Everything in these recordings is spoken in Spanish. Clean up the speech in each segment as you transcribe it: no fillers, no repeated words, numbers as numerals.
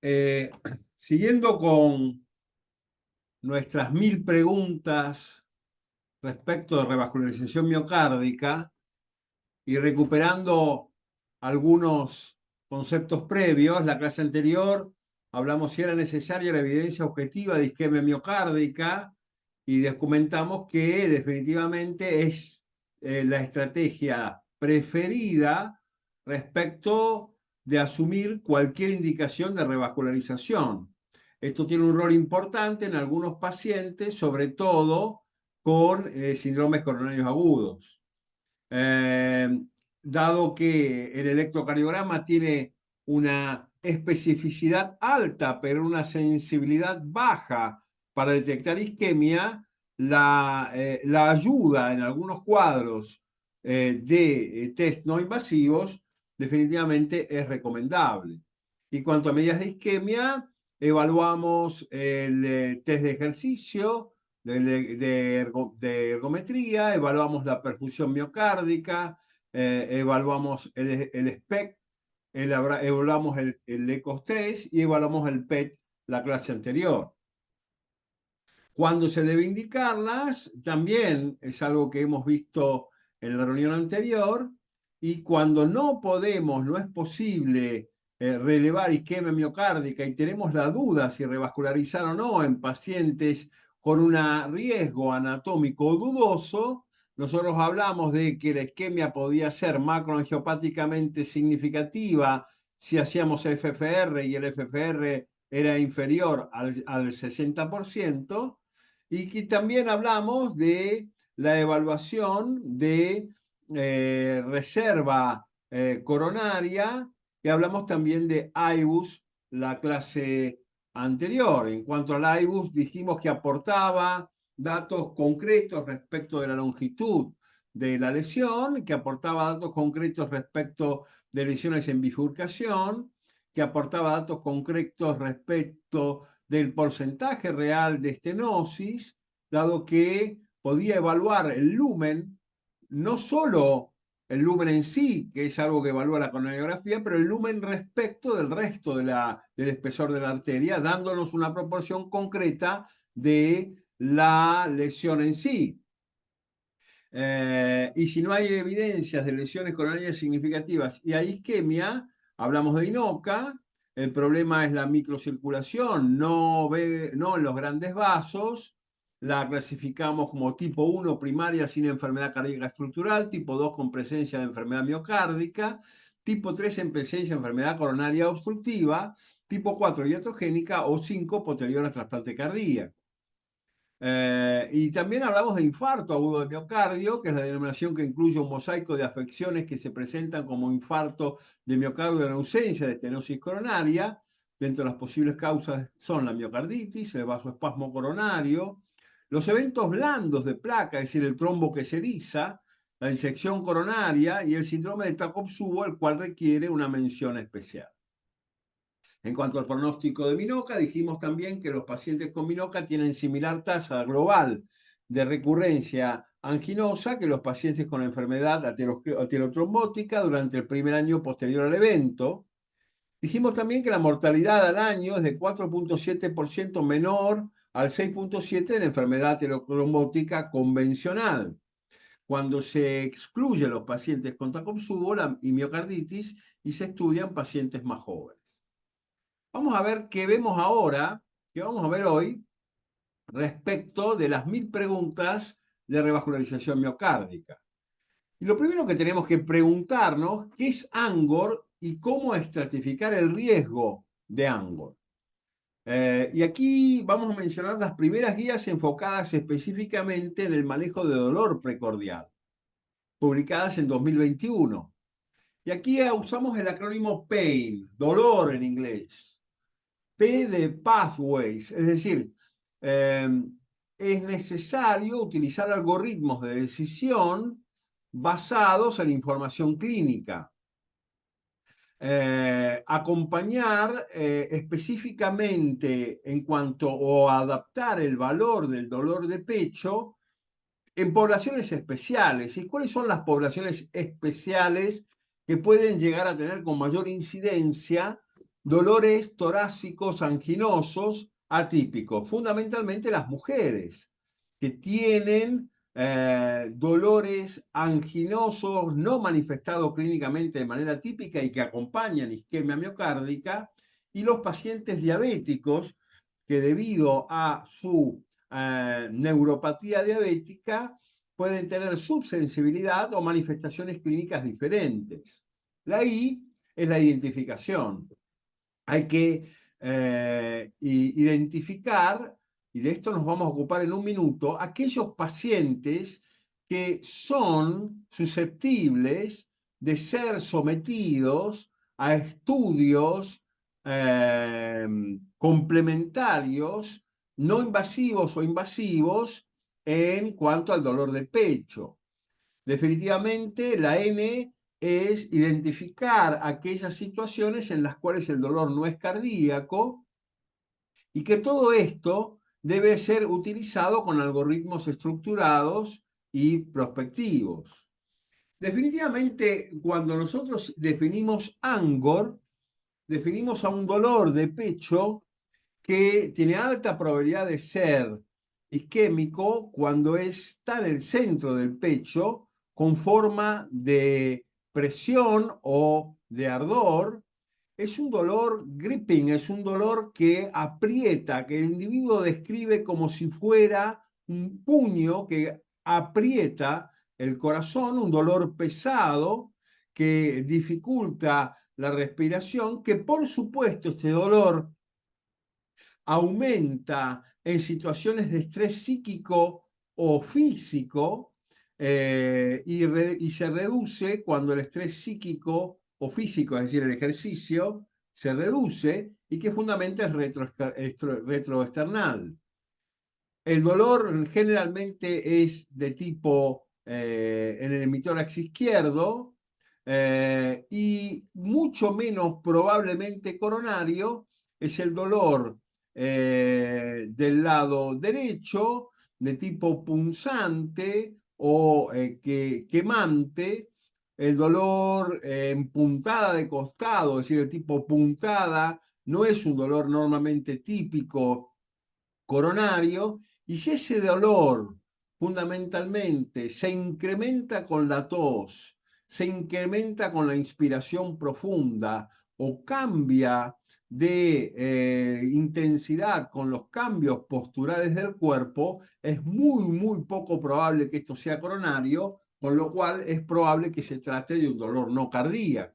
Eh, Siguiendo con nuestras 1000 preguntas respecto de revascularización miocárdica y recuperando algunos conceptos previos, la clase anterior hablamos si era necesaria la evidencia objetiva de isquemia miocárdica y documentamos que definitivamente es la estrategia preferida respecto de asumir cualquier indicación de revascularización. Esto tiene un rol importante en algunos pacientes, sobre todo con síndromes coronarios agudos. Eh, Dado que el electrocardiograma tiene una especificidad alta, pero una sensibilidad baja para detectar isquemia, la ayuda en algunos cuadros de test no invasivos definitivamente es recomendable. Y cuanto a medidas de isquemia, evaluamos el test de ejercicio, de ergometría, evaluamos la perfusión miocárdica, evaluamos el SPECT, evaluamos el ECOS-3 y evaluamos el PET, la clase anterior. Cuando se debe indicarlas, también es algo que hemos visto en la reunión anterior, y cuando no podemos, no es posible relevar isquemia miocárdica y tenemos la duda si revascularizar o no en pacientes con un riesgo anatómico dudoso, nosotros hablamos de que la isquemia podía ser macroangiopáticamente significativa si hacíamos FFR y el FFR era inferior al 60%, y que también hablamos de la evaluación de reserva coronaria, y hablamos también de IBUS, la clase anterior. En cuanto al IBUS, dijimos que aportaba datos concretos respecto de la longitud de la lesión, que aportaba datos concretos respecto de lesiones en bifurcación, que aportaba datos concretos respecto del porcentaje real de estenosis, dado que podía evaluar el lumen, no solo el lumen en sí, que es algo que evalúa la coronariografía, pero el lumen respecto del resto del espesor de la arteria, dándonos una proporción concreta de la lesión en sí. Y si no hay evidencias de lesiones coronarias significativas y hay isquemia, hablamos de INOCA. El problema es la microcirculación, no en los grandes vasos. La clasificamos como tipo 1 primaria sin enfermedad cardíaca estructural, tipo 2 con presencia de enfermedad miocárdica, tipo 3 en presencia de enfermedad coronaria obstructiva, tipo 4 iatrogénica o 5 posterior a trasplante cardíaco. Y también hablamos de infarto agudo de miocardio, que es la denominación que incluye un mosaico de afecciones que se presentan como infarto de miocardio en ausencia de estenosis coronaria. Dentro de las posibles causas son la miocarditis, el vasoespasmo coronario, los eventos blandos de placa, es decir, el trombo que se eriza, la disección coronaria y el síndrome de Takotsubo, el cual requiere una mención especial. En cuanto al pronóstico de Minoca, dijimos también que los pacientes con Minoca tienen similar tasa global de recurrencia anginosa que los pacientes con enfermedad aterotrombótica durante el primer año posterior al evento. Dijimos también que la mortalidad al año es de 4,7% menor al 6,7% de la enfermedad aterotrombótica convencional, cuando se excluyen los pacientes con Takotsubo y miocarditis y se estudian pacientes más jóvenes. Vamos a ver qué vemos ahora, qué vamos a ver hoy, respecto de las 1000 preguntas de revascularización miocárdica. Y lo primero que tenemos que preguntarnos, ¿qué es ANGOR y cómo estratificar el riesgo de ANGOR? Y aquí vamos a mencionar las primeras guías enfocadas específicamente en el manejo de dolor precordial, publicadas en 2021. Y aquí usamos el acrónimo PAIN, dolor en inglés. P de pathways, es decir, eh, es necesario utilizar algoritmos de decisión basados en información clínica. Acompañar específicamente en cuanto o adaptar el valor del dolor de pecho en poblaciones especiales. ¿Y cuáles son las poblaciones especiales que pueden llegar a tener con mayor incidencia dolores torácicos anginosos atípicos, fundamentalmente las mujeres que tienen dolores anginosos no manifestados clínicamente de manera típica y que acompañan isquemia miocárdica, y los pacientes diabéticos que debido a su neuropatía diabética pueden tener subsensibilidad o manifestaciones clínicas diferentes. La I es la identificación. Hay que identificar, y de esto nos vamos a ocupar en un minuto, aquellos pacientes que son susceptibles de ser sometidos a estudios complementarios, no invasivos o invasivos, en cuanto al dolor de pecho. Definitivamente, la N es identificar aquellas situaciones en las cuales el dolor no es cardíaco y que todo esto debe ser utilizado con algoritmos estructurados y prospectivos. Definitivamente, cuando nosotros definimos ANGOR, definimos a un dolor de pecho que tiene alta probabilidad de ser isquémico cuando está en el centro del pecho con forma de presión o de ardor. Es un dolor gripping, es un dolor que aprieta, que el individuo describe como si fuera un puño que aprieta el corazón, un dolor pesado que dificulta la respiración, que por supuesto este dolor aumenta en situaciones de estrés psíquico o físico, y se reduce cuando el estrés psíquico o físico, es decir, el ejercicio, se reduce y que fundamentalmente es retroesternal. El dolor generalmente es de tipo en el hemitórax izquierdo, y mucho menos probablemente coronario es el dolor del lado derecho, de tipo punzante o quemante, el dolor en puntada de costado, es decir, el tipo puntada, no es un dolor normalmente típico coronario, y si ese dolor fundamentalmente se incrementa con la tos, se incrementa con la inspiración profunda o cambia de intensidad con los cambios posturales del cuerpo, es muy poco probable que esto sea coronario, con lo cual es probable que se trate de un dolor no cardíaco.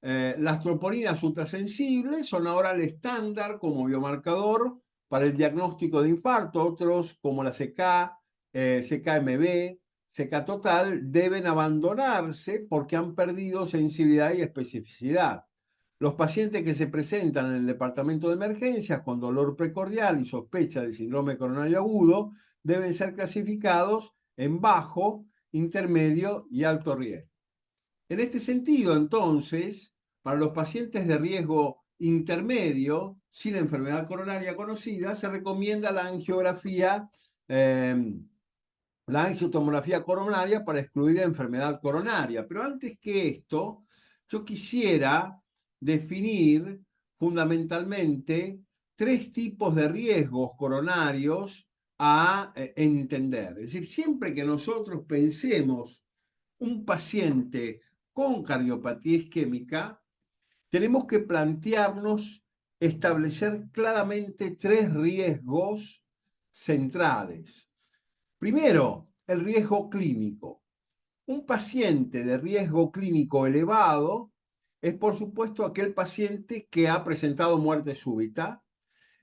Las troponinas ultrasensibles son ahora el estándar como biomarcador para el diagnóstico de infarto. Otros, como la CK, CKMB, CK total, deben abandonarse porque han perdido sensibilidad y especificidad. Los pacientes que se presentan en el departamento de emergencias con dolor precordial y sospecha de síndrome coronario agudo deben ser clasificados en bajo, intermedio y alto riesgo. En este sentido, entonces, para los pacientes de riesgo intermedio, sin enfermedad coronaria conocida, se recomienda la angiotomografía coronaria para excluir la enfermedad coronaria. Pero antes que esto, yo quisiera definir fundamentalmente tres tipos de riesgos coronarios a entender. Es decir, siempre que nosotros pensemos un paciente con cardiopatía isquémica, tenemos que plantearnos establecer claramente tres riesgos centrales. Primero, el riesgo clínico. Un paciente de riesgo clínico elevado es, por supuesto, aquel paciente que ha presentado muerte súbita,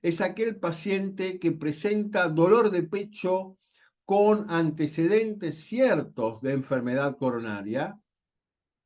es aquel paciente que presenta dolor de pecho con antecedentes ciertos de enfermedad coronaria,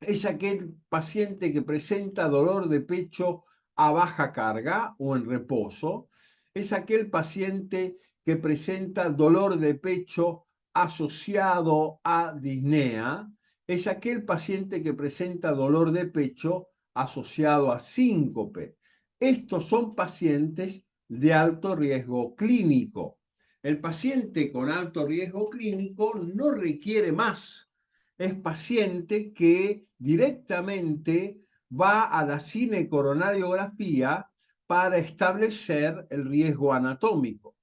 es aquel paciente que presenta dolor de pecho a baja carga o en reposo, es aquel paciente que presenta dolor de pecho asociado a disnea, es aquel paciente que presenta dolor de pecho asociado a síncope. Estos son pacientes de alto riesgo clínico. El paciente con alto riesgo clínico no requiere más, es paciente que directamente va a la cinecoronariografía para establecer el riesgo anatómico.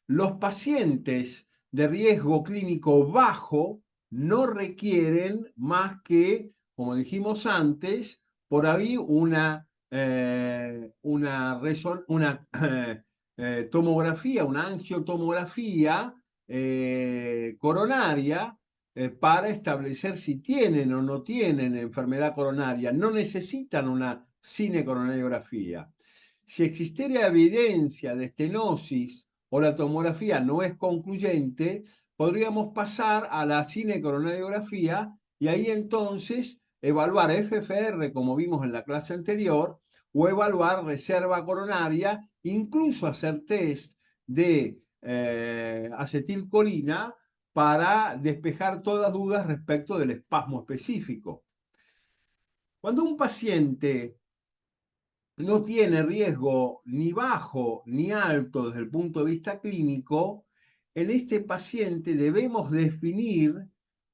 Los pacientes de riesgo clínico bajo no requieren más que, como dijimos antes, por ahí tomografía, una angiotomografía coronaria para establecer si tienen o no tienen enfermedad coronaria. No necesitan una cinecoronariografía. Si existiera evidencia de estenosis o la tomografía no es concluyente, podríamos pasar a la cinecoronariografía y ahí entonces evaluar FFR, como vimos en la clase anterior, o evaluar reserva coronaria, incluso hacer test de acetilcolina para despejar todas dudas respecto del espasmo específico. Cuando un paciente no tiene riesgo ni bajo ni alto desde el punto de vista clínico, en este paciente debemos definir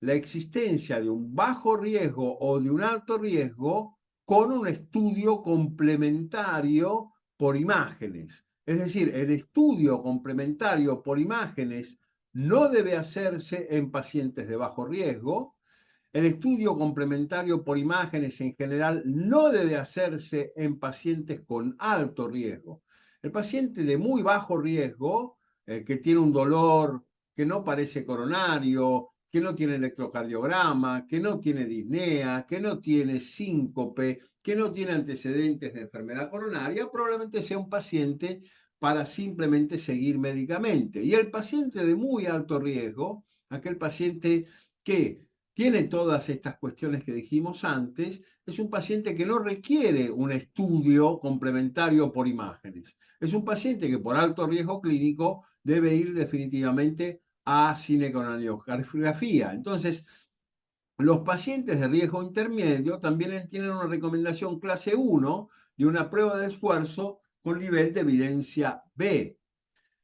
la existencia de un bajo riesgo o de un alto riesgo con un estudio complementario por imágenes. Es decir, el estudio complementario por imágenes no debe hacerse en pacientes de bajo riesgo. El estudio complementario por imágenes en general no debe hacerse en pacientes con alto riesgo. El paciente de muy bajo riesgo, que tiene un dolor que no parece coronario, que no tiene electrocardiograma, que no tiene disnea, que no tiene síncope, que no tiene antecedentes de enfermedad coronaria, probablemente sea un paciente para simplemente seguir médicamente. Y el paciente de muy alto riesgo, aquel paciente que tiene todas estas cuestiones que dijimos antes, es un paciente que no requiere un estudio complementario por imágenes. Es un paciente que por alto riesgo clínico debe ir definitivamente a cinecoronariografía. Entonces, los pacientes de riesgo intermedio también tienen una recomendación clase 1 de una prueba de esfuerzo con nivel de evidencia B.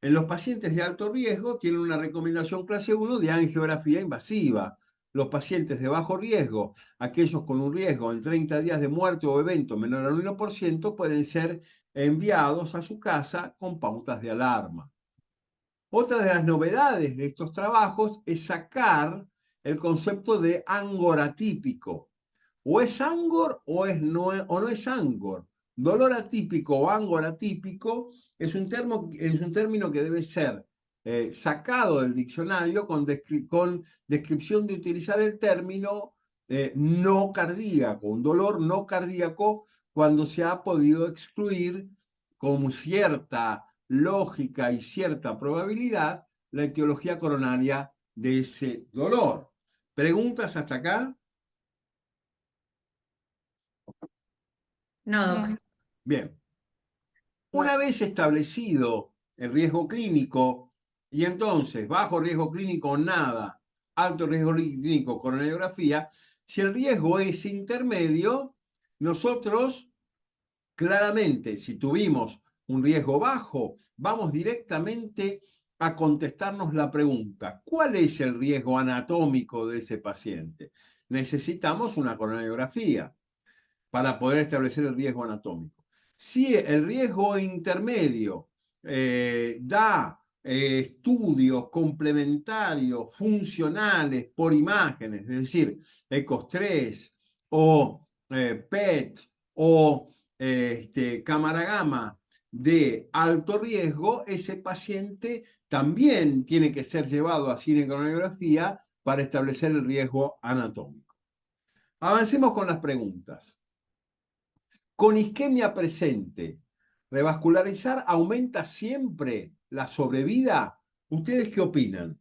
En los pacientes de alto riesgo tienen una recomendación clase 1 de angiografía invasiva. Los pacientes de bajo riesgo, aquellos con un riesgo en 30 días de muerte o evento menor al 1%, pueden ser enviados a su casa con pautas de alarma. Otra de las novedades de estos trabajos es sacar el concepto de Angor atípico. O es Angor o no es Angor. Dolor atípico o Angor atípico es un término que debe ser sacado del diccionario con descripción de utilizar el término no cardíaco, un dolor no cardíaco cuando se ha podido excluir con cierta lógica y cierta probabilidad la etiología coronaria de ese dolor. ¿Preguntas hasta acá? No, Doc. Bien. Una vez establecido el riesgo clínico, y entonces bajo riesgo clínico nada, alto riesgo clínico coronariografía, si el riesgo es intermedio, nosotros claramente, si tuvimos un riesgo bajo, vamos directamente a contestarnos la pregunta, ¿cuál es el riesgo anatómico de ese paciente? Necesitamos una coronariografía para poder establecer el riesgo anatómico. Si el riesgo intermedio da estudios complementarios, funcionales por imágenes, es decir, ECOS-3 o PET o cámara gamma de alto riesgo, ese paciente también tiene que ser llevado a cinecoronariografía para establecer el riesgo anatómico. Avancemos con las preguntas. Con isquemia presente, ¿revascularizar aumenta siempre la sobrevida? ¿Ustedes qué opinan?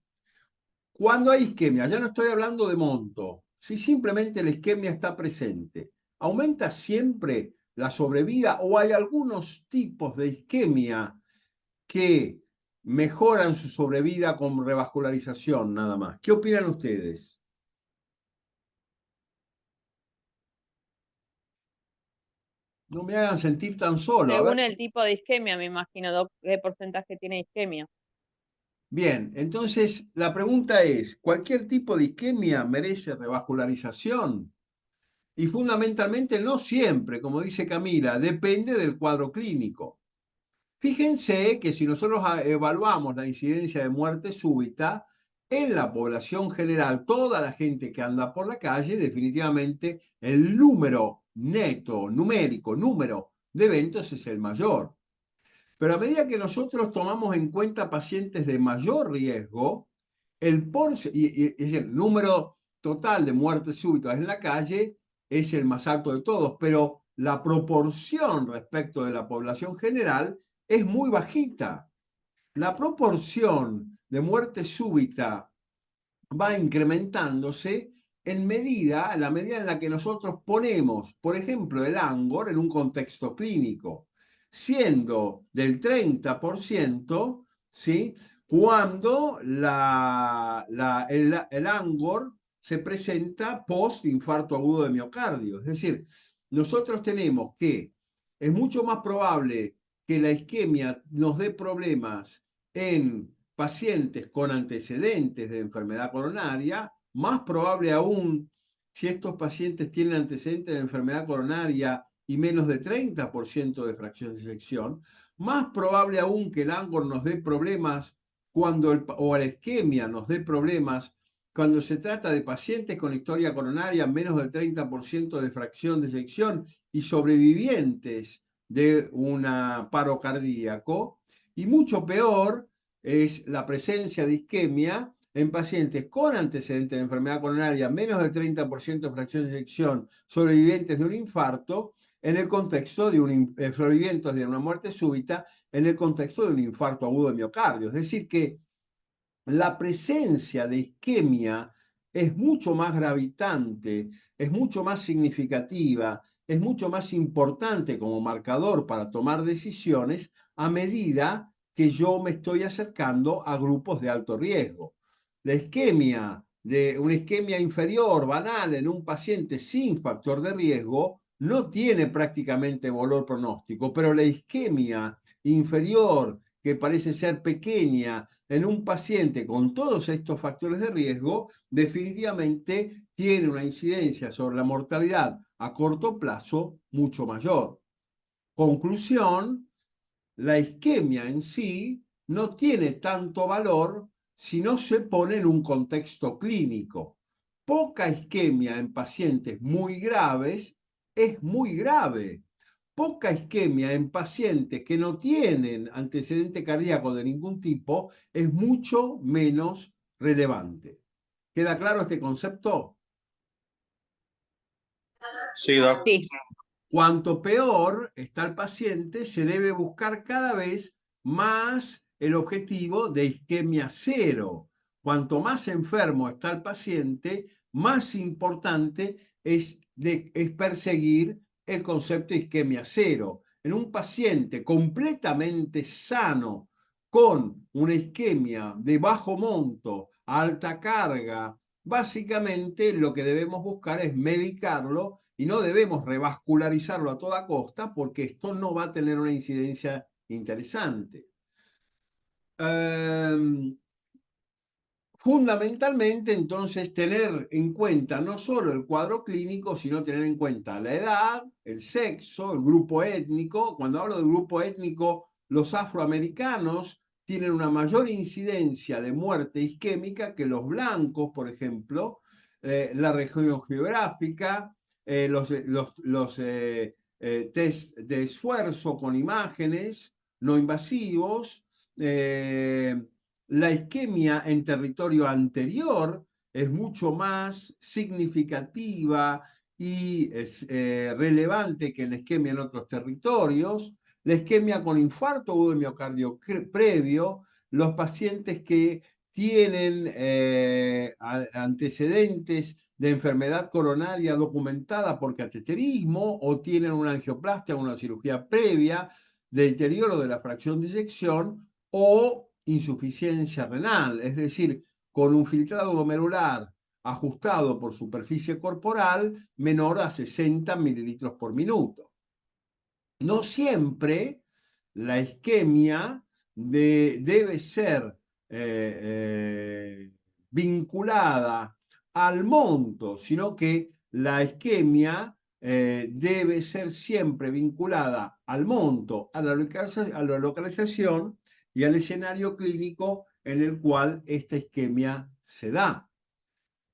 Cuando hay isquemia, ya no estoy hablando de monto, si simplemente la isquemia está presente, ¿aumenta siempre la sobrevida o hay algunos tipos de isquemia que mejoran su sobrevida con revascularización nada más? ¿Qué opinan ustedes? No me hagan sentir tan solo. A ver. Según el tipo de isquemia, me imagino, Doc, qué porcentaje tiene isquemia. Bien, entonces la pregunta es, ¿cualquier tipo de isquemia merece revascularización? y fundamentalmente no siempre, como dice Camila, depende del cuadro clínico. Fíjense que si nosotros evaluamos la incidencia de muerte súbita en la población general, toda la gente que anda por la calle, definitivamente el número neto, numérico, número de eventos es el mayor. Pero a medida que nosotros tomamos en cuenta pacientes de mayor riesgo, es el número total de muertes súbitas en la calle es el más alto de todos, pero la proporción respecto de la población general es muy bajita. La proporción de muerte súbita va incrementándose a la medida en la que nosotros ponemos, por ejemplo, el ANGOR en un contexto clínico, siendo del 30%, ¿sí? Cuando el ANGOR se presenta post infarto agudo de miocardio. Es decir, nosotros tenemos que es mucho más probable que la isquemia nos dé problemas en pacientes con antecedentes de enfermedad coronaria, más probable aún si estos pacientes tienen antecedentes de enfermedad coronaria y menos de 30% de fracción de eyección, más probable aún que el ANGOR nos dé problemas o la isquemia nos dé problemas cuando se trata de pacientes con historia coronaria, menos del 30% de fracción de eyección y sobrevivientes de un paro cardíaco, y mucho peor es la presencia de isquemia en pacientes con antecedentes de enfermedad coronaria, menos del 30% de fracción de eyección, sobrevivientes de un infarto, en el contexto de sobrevivientes de una muerte súbita, en el contexto de un infarto agudo de miocardio. Es decir, que la presencia de isquemia es mucho más gravitante, es mucho más significativa, es mucho más importante como marcador para tomar decisiones a medida que yo me estoy acercando a grupos de alto riesgo. La isquemia, de una isquemia inferior, banal, en un paciente sin factor de riesgo, no tiene prácticamente valor pronóstico, pero la isquemia inferior, que parece ser pequeña, en un paciente con todos estos factores de riesgo, definitivamente tiene una incidencia sobre la mortalidad a corto plazo mucho mayor. Conclusión, la isquemia en sí no tiene tanto valor si no se pone en un contexto clínico. Poca isquemia en pacientes muy graves es muy grave. Poca isquemia en pacientes que no tienen antecedente cardíaco de ningún tipo es mucho menos relevante. ¿Queda claro este concepto? Sí, Doc. Sí, Cuanto peor está el paciente, se debe buscar cada vez más el objetivo de isquemia cero. Cuanto más enfermo está el paciente, más importante es perseguir el concepto de isquemia cero. En un paciente completamente sano, con una isquemia de bajo monto, alta carga, básicamente lo que debemos buscar es medicarlo y no debemos revascularizarlo a toda costa porque esto no va a tener una incidencia interesante. Fundamentalmente, entonces, tener en cuenta no solo el cuadro clínico, sino tener en cuenta la edad, el sexo, el grupo étnico. Cuando hablo del grupo étnico, los afroamericanos tienen una mayor incidencia de muerte isquémica que los blancos, por ejemplo, la región geográfica, test de esfuerzo con imágenes no invasivos, la isquemia en territorio anterior es mucho más significativa y relevante que la isquemia en otros territorios. La isquemia con infarto agudo de miocardio previo, los pacientes que tienen antecedentes de enfermedad coronaria documentada por cateterismo o tienen una angioplastia o una cirugía previa, deterioro de la fracción de eyección o insuficiencia renal, es decir, con un filtrado glomerular ajustado por superficie corporal menor a 60 mililitros por minuto. No siempre la isquemia debe ser vinculada al monto, sino que la isquemia debe ser siempre vinculada al monto, a la localización y al escenario clínico en el cual esta isquemia se da.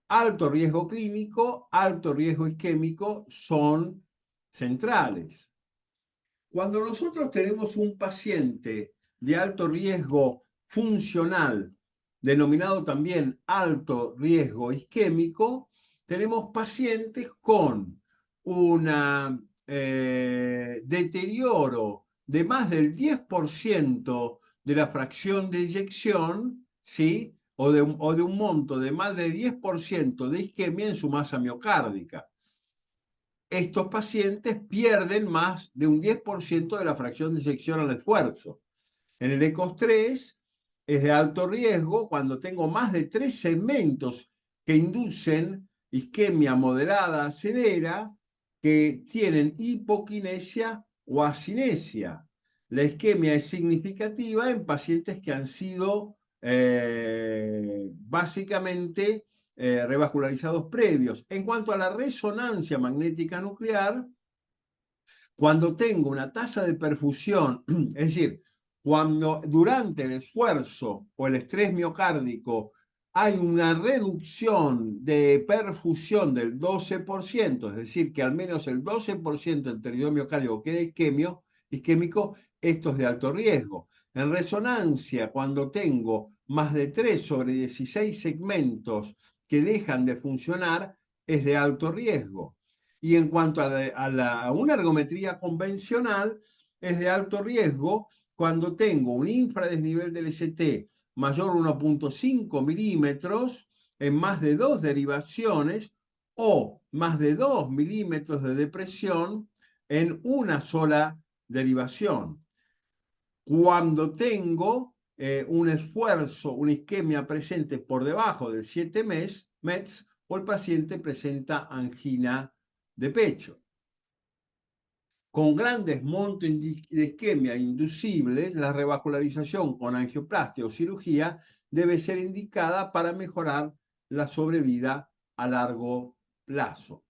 Alto riesgo clínico, alto riesgo isquémico son centrales. Cuando nosotros tenemos un paciente de alto riesgo funcional, denominado también alto riesgo isquémico, tenemos pacientes con un deterioro de más del 10% de la fracción de eyección, ¿sí? O de un monto de más del 10% de isquemia en su masa miocárdica. Estos pacientes pierden más de un 10% de la fracción de eyección al esfuerzo. En el ECOS-3 es de alto riesgo cuando tengo más de 3 segmentos que inducen isquemia moderada severa que tienen hipoquinesia o asinesia. La isquemia es significativa en pacientes que han sido básicamente revascularizados previos. En cuanto a la resonancia magnética nuclear, cuando tengo una tasa de perfusión, es decir, cuando durante el esfuerzo o el estrés miocárdico hay una reducción de perfusión del 12%, es decir, que al menos el 12% del tejido miocárdico quede isquémico, esto es de alto riesgo. En resonancia, cuando tengo más de 3 sobre 16 segmentos que dejan de funcionar, es de alto riesgo. Y en cuanto a una ergometría convencional, es de alto riesgo cuando tengo un infradesnivel del ST mayor a 1,5 milímetros en más de 2 derivaciones o más de 2 milímetros de depresión en una sola derivación. Cuando tengo un esfuerzo, una isquemia presente por debajo de 7 METs o el paciente presenta angina de pecho. Con grandes montos de isquemia inducibles, la revascularización con angioplastia o cirugía debe ser indicada para mejorar la sobrevida a largo plazo.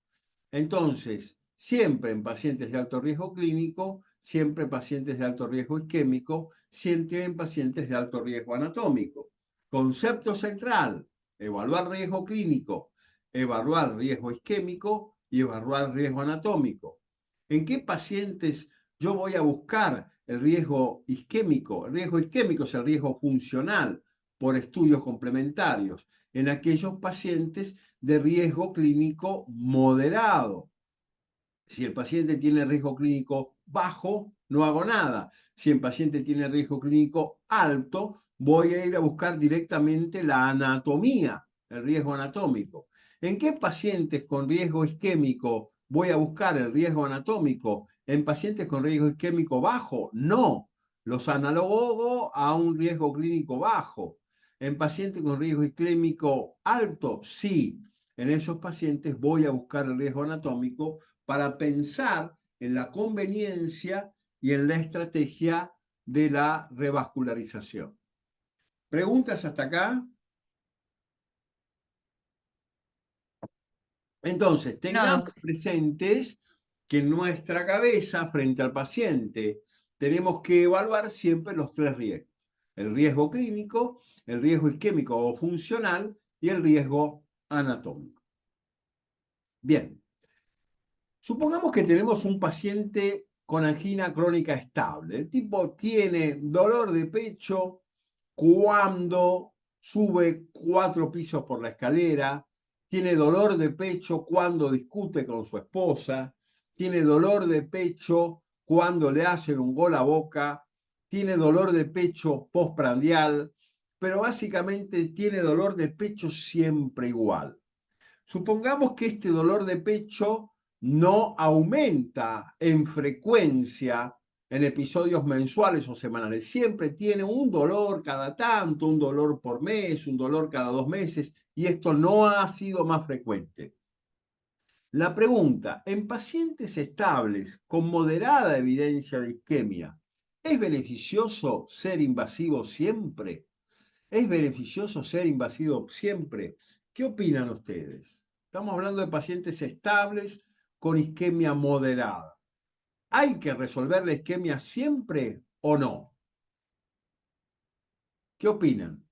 Entonces, siempre en pacientes de alto riesgo clínico, siempre en pacientes de alto riesgo isquémico, siempre en pacientes de alto riesgo anatómico. Concepto central, evaluar riesgo clínico, evaluar riesgo isquémico y evaluar riesgo anatómico. ¿En qué pacientes yo voy a buscar el riesgo isquémico? El riesgo isquémico es el riesgo funcional por estudios complementarios en aquellos pacientes de riesgo clínico moderado. Si el paciente tiene riesgo clínico bajo, no hago nada. Si el paciente tiene riesgo clínico alto, voy a ir a buscar directamente la anatomía, el riesgo anatómico. ¿En qué pacientes con riesgo isquémico voy a buscar el riesgo anatómico? ¿En pacientes con riesgo isquémico bajo? No. Los analogo a un riesgo clínico bajo. ¿En pacientes con riesgo isquémico alto? Sí. En esos pacientes voy a buscar el riesgo anatómico para pensar en la conveniencia y en la estrategia de la revascularización. ¿Preguntas hasta acá? Entonces, No, tengamos doc. presentes que en nuestra cabeza, frente al paciente, tenemos que evaluar siempre los 3 riesgos. El riesgo clínico, el riesgo isquémico o funcional y el riesgo anatómico. Bien, supongamos que tenemos un paciente con angina crónica estable. El tipo tiene dolor de pecho cuando sube 4 pisos por la escalera, tiene dolor de pecho cuando discute con su esposa, tiene dolor de pecho cuando le hacen un gol a boca, tiene dolor de pecho postprandial, pero básicamente tiene dolor de pecho siempre igual. Supongamos que este dolor de pecho no aumenta en frecuencia en episodios mensuales o semanales. Siempre tiene un dolor cada tanto, un dolor por mes, un dolor cada 2 meses, y esto no ha sido más frecuente. La pregunta, en pacientes estables con moderada evidencia de isquemia, ¿es beneficioso ser invasivo siempre? ¿Es beneficioso ser invasivo siempre? ¿Qué opinan ustedes? Estamos hablando de pacientes estables con isquemia moderada. ¿Hay que resolver la isquemia siempre o no? ¿Qué opinan?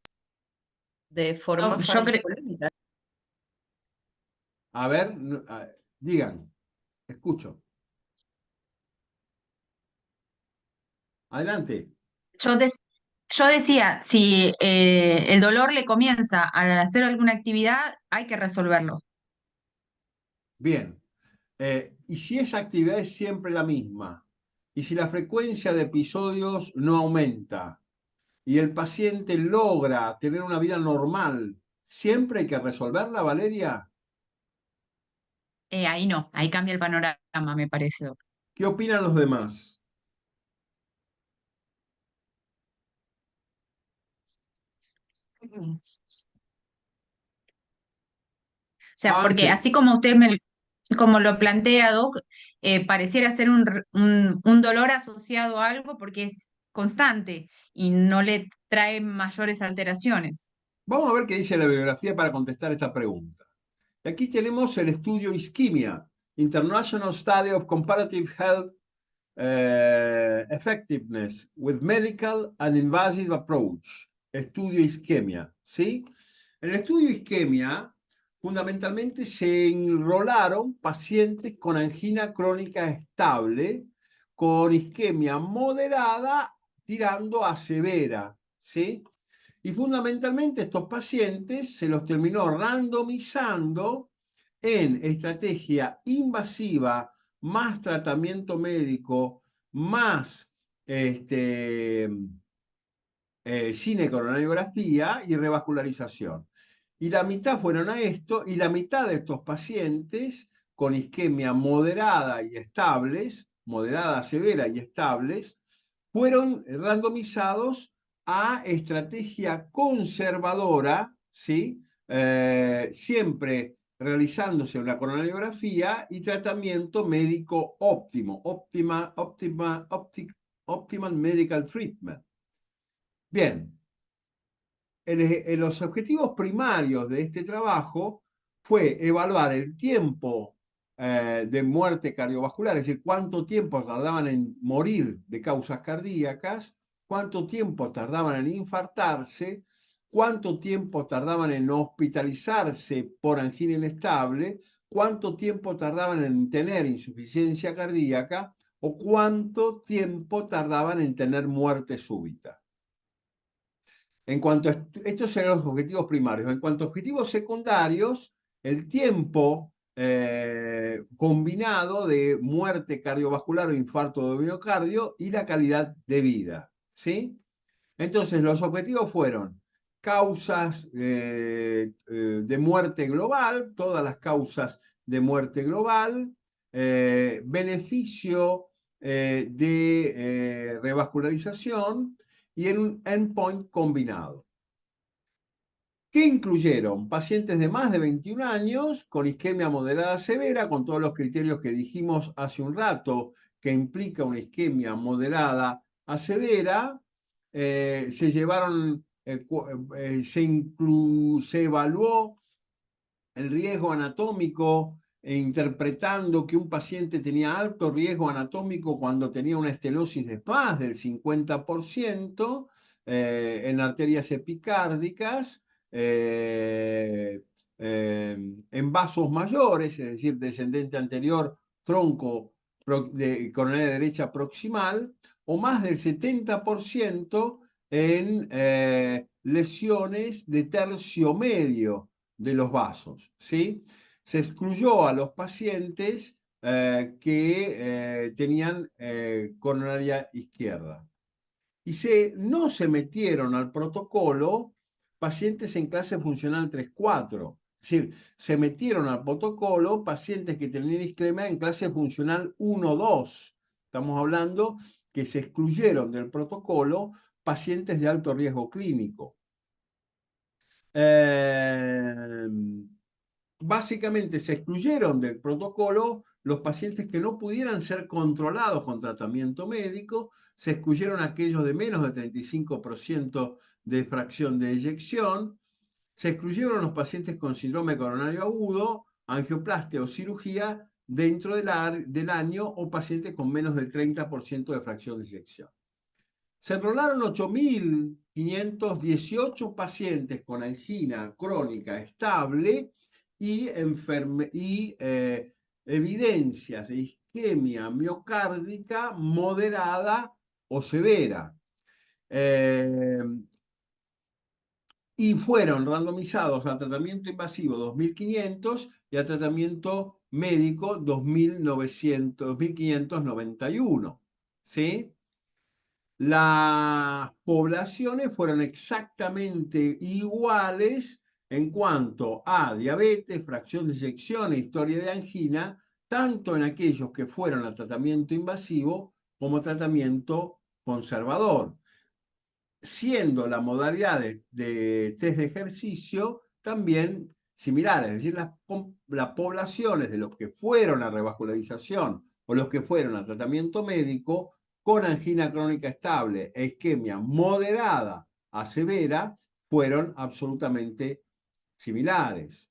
De forma Yo creo, farmacológica. A ver, digan, escucho. Adelante. yo, de- yo decía, si el dolor le comienza al hacer alguna actividad, hay que resolverlo. Bien. Y si esa actividad es siempre la misma, y si la frecuencia de episodios no aumenta, y el paciente logra tener una vida normal, ¿siempre hay que resolverla, Valeria? Ahí no, ahí cambia el panorama, me parece, Doc. ¿Qué opinan los demás? O sea, porque Ángel, así como como lo plantea, Doc, pareciera ser un dolor asociado a algo porque es constante y no le trae mayores alteraciones. vamos a ver qué dice la bibliografía para contestar esta pregunta. Aquí tenemos el estudio Isquemia, International Study of Comparative Health Effectiveness with Medical and Invasive Approach. Estudio Isquemia, ¿sí? En el estudio Isquemia, fundamentalmente se enrolaron pacientes con angina crónica estable, con isquemia moderada tirando a severa, ¿sí? Y fundamentalmente estos pacientes se los terminó randomizando en estrategia invasiva más tratamiento médico más cinecoronariografía y revascularización. Y la mitad fueron a esto, y la mitad de estos pacientes con isquemia moderada y estables, moderada, severa y estables, fueron randomizados a estrategia conservadora, ¿sí? Siempre realizándose una coronariografía y tratamiento médico óptimo, optimal medical treatment. Bien, los objetivos primarios de este trabajo fue evaluar el tiempo de muerte cardiovascular, es decir, cuánto tiempo tardaban en morir de causas cardíacas, cuánto tiempo tardaban en infartarse, cuánto tiempo tardaban en hospitalizarse por angina inestable, cuánto tiempo tardaban en tener insuficiencia cardíaca o cuánto tiempo tardaban en tener muerte súbita. En cuanto a estos eran los objetivos primarios. En cuanto a objetivos secundarios, el tiempo combinado de muerte cardiovascular o infarto de miocardio y la calidad de vida. ¿Sí? Entonces, los objetivos fueron causas de muerte global, todas las causas de muerte global, beneficio de revascularización y en un endpoint combinado. ¿Qué incluyeron? Pacientes de más de 21 años con isquemia moderada severa, con todos los criterios que dijimos hace un rato, que implica una isquemia moderada a severa. Se llevaron, se evaluó el riesgo anatómico, interpretando que un paciente tenía alto riesgo anatómico cuando tenía una estenosis de más del 50% en arterias epicárdicas, en vasos mayores, es decir, descendente anterior, tronco de coronaria derecha proximal, o más del 70% en lesiones de tercio medio de los vasos, ¿sí? Se excluyó a los pacientes que tenían coronaria izquierda. Y no se metieron al protocolo pacientes en clase funcional 3-4. Es decir, se metieron al protocolo pacientes que tenían isquemia en clase funcional 1-2. Estamos hablando que se excluyeron del protocolo pacientes de alto riesgo clínico. Básicamente se excluyeron del protocolo los pacientes que no pudieran ser controlados con tratamiento médico, se excluyeron aquellos de menos de 35% de fracción de eyección, se excluyeron los pacientes con síndrome coronario agudo angioplastia o cirugía dentro del año o pacientes con menos del 30% de fracción de eyección. Se enrolaron 8.518 pacientes con angina crónica estable y, evidencias de isquemia miocárdica moderada o severa. Y fueron randomizados a tratamiento invasivo 2.500 y a tratamiento médico 2.591. ¿Sí? Las poblaciones fueron exactamente iguales en cuanto a diabetes, fracción de eyección e historia de angina, tanto en aquellos que fueron a tratamiento invasivo como tratamiento conservador, siendo la modalidad de test de ejercicio también similar, es decir, las poblaciones de los que fueron a revascularización o los que fueron a tratamiento médico con angina crónica estable e isquemia moderada a severa fueron absolutamente similares.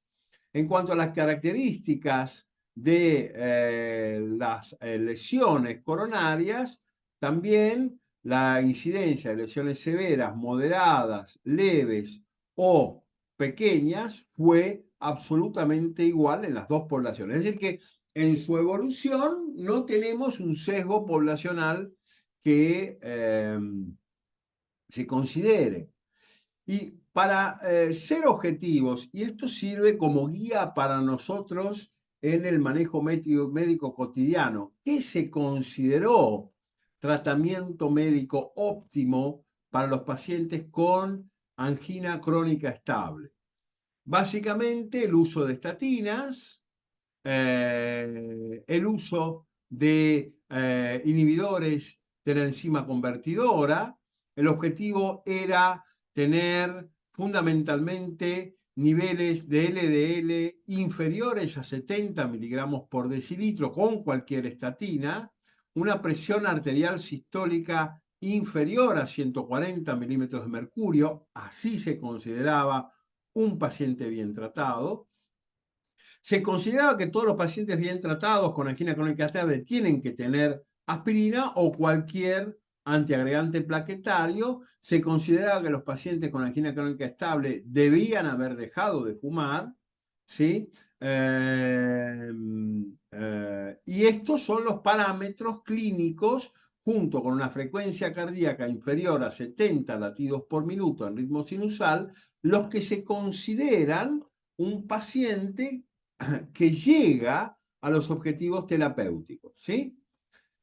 En cuanto a las características de las lesiones coronarias, también la incidencia de lesiones severas, moderadas, leves o pequeñas fue absolutamente igual en las dos poblaciones. Es decir, que en su evolución no tenemos un sesgo poblacional que se considere. Y para ser objetivos, y esto sirve como guía para nosotros en el manejo médico cotidiano, ¿qué se consideró tratamiento médico óptimo para los pacientes con angina crónica estable? Básicamente el uso de estatinas, el uso de inhibidores de la enzima convertidora. El objetivo era tener fundamentalmente niveles de LDL inferiores a 70 miligramos por decilitro con cualquier estatina, una presión arterial sistólica inferior a 140 milímetros de mercurio, así se consideraba un paciente bien tratado. Se consideraba que todos los pacientes bien tratados con angina crónica estable tienen que tener aspirina o cualquier antiagregante plaquetario. Se consideraba que los pacientes con angina crónica estable debían haber dejado de fumar, ¿sí? Y estos son los parámetros clínicos, junto con una frecuencia cardíaca inferior a 70 latidos por minuto en ritmo sinusal, los que se consideran un paciente que llega a los objetivos terapéuticos, ¿sí?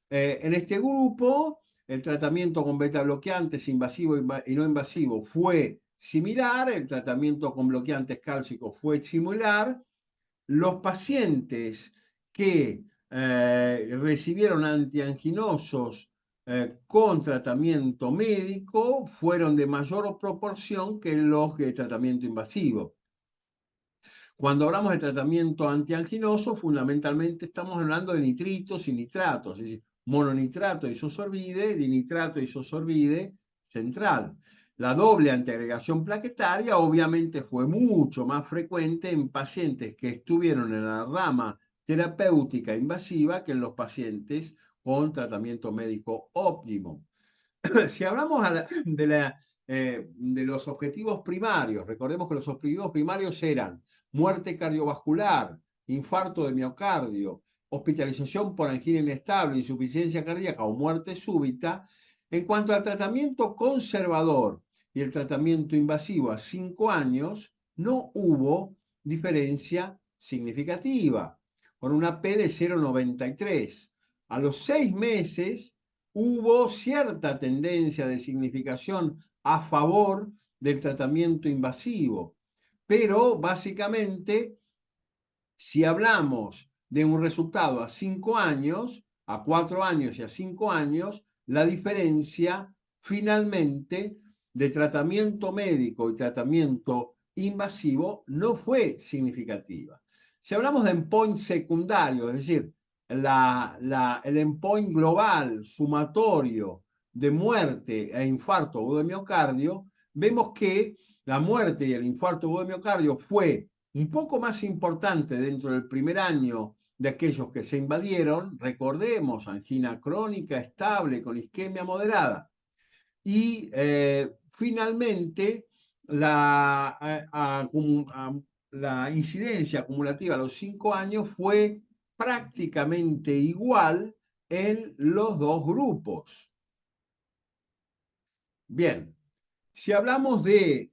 En este grupo, el tratamiento con beta bloqueantes invasivo y no invasivo fue similar, el tratamiento con bloqueantes cálcicos fue similar. Los pacientes que recibieron antianginosos con tratamiento médico fueron de mayor proporción que los de tratamiento invasivo. Cuando hablamos de tratamiento antianginoso, fundamentalmente estamos hablando de nitritos y nitratos, es decir, mononitrato isosorbide, dinitrato isosorbide central. La doble antiagregación plaquetaria obviamente fue mucho más frecuente en pacientes que estuvieron en la rama terapéutica invasiva que en los pacientes con tratamiento médico óptimo. Si hablamos de los objetivos primarios, recordemos que los objetivos primarios eran muerte cardiovascular, infarto de miocardio, hospitalización por angina inestable, insuficiencia cardíaca o muerte súbita. En cuanto al tratamiento conservador y el tratamiento invasivo a 5 años, no hubo diferencia significativa, con una P de 0,93. A los 6 meses hubo cierta tendencia de significación a favor del tratamiento invasivo, pero básicamente, si hablamos de un resultado a 5 años, a 4 años y a 5 años, la diferencia finalmente de tratamiento médico y tratamiento invasivo no fue significativa. Si hablamos de endpoints secundarios, es decir, el endpoint global sumatorio de muerte e infarto agudo de miocardio, vemos que la muerte y el infarto agudo de miocardio fue un poco más importante dentro del primer año de aquellos que se invadieron, recordemos, angina crónica estable con isquemia moderada. Y finalmente, la incidencia acumulativa a los 5 años fue prácticamente igual en los dos grupos. Bien, si hablamos de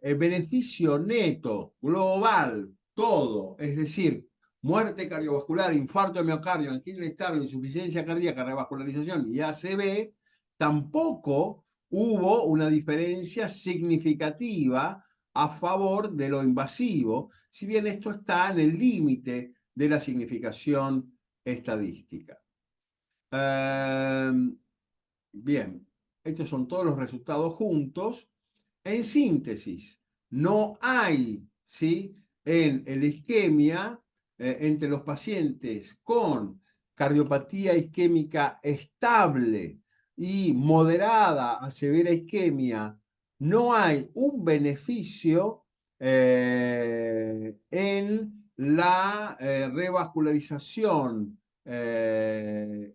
el beneficio neto, global, todo, es decir, muerte cardiovascular, infarto de miocardio, angina estable, insuficiencia cardíaca, revascularización y ACV, tampoco hubo una diferencia significativa a favor de lo invasivo, si bien esto está en el límite de la significación estadística. Bien, estos son todos los resultados juntos. En síntesis, no hay, ¿sí?, en el isquemia entre los pacientes con cardiopatía isquémica estable y moderada a severa isquemia, no hay un beneficio en la revascularización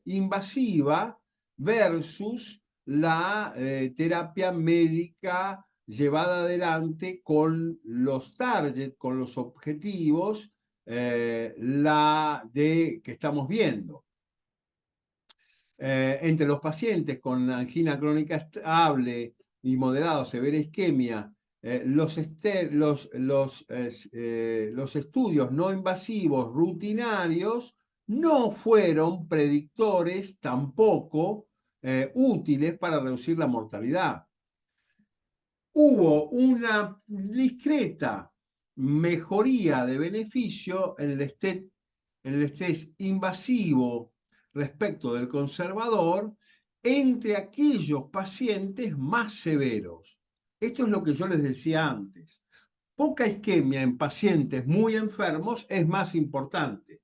invasiva versus la terapia médica llevada adelante con los targets, con los objetivos que estamos viendo. Entre los pacientes con angina crónica estable y moderado severa isquemia, los estudios no invasivos rutinarios no fueron predictores tampoco útiles para reducir la mortalidad. Hubo una discreta mejoría de beneficio en el estrés invasivo respecto del conservador entre aquellos pacientes más severos. Esto es lo que yo les decía antes. Poca isquemia en pacientes muy enfermos es más importante.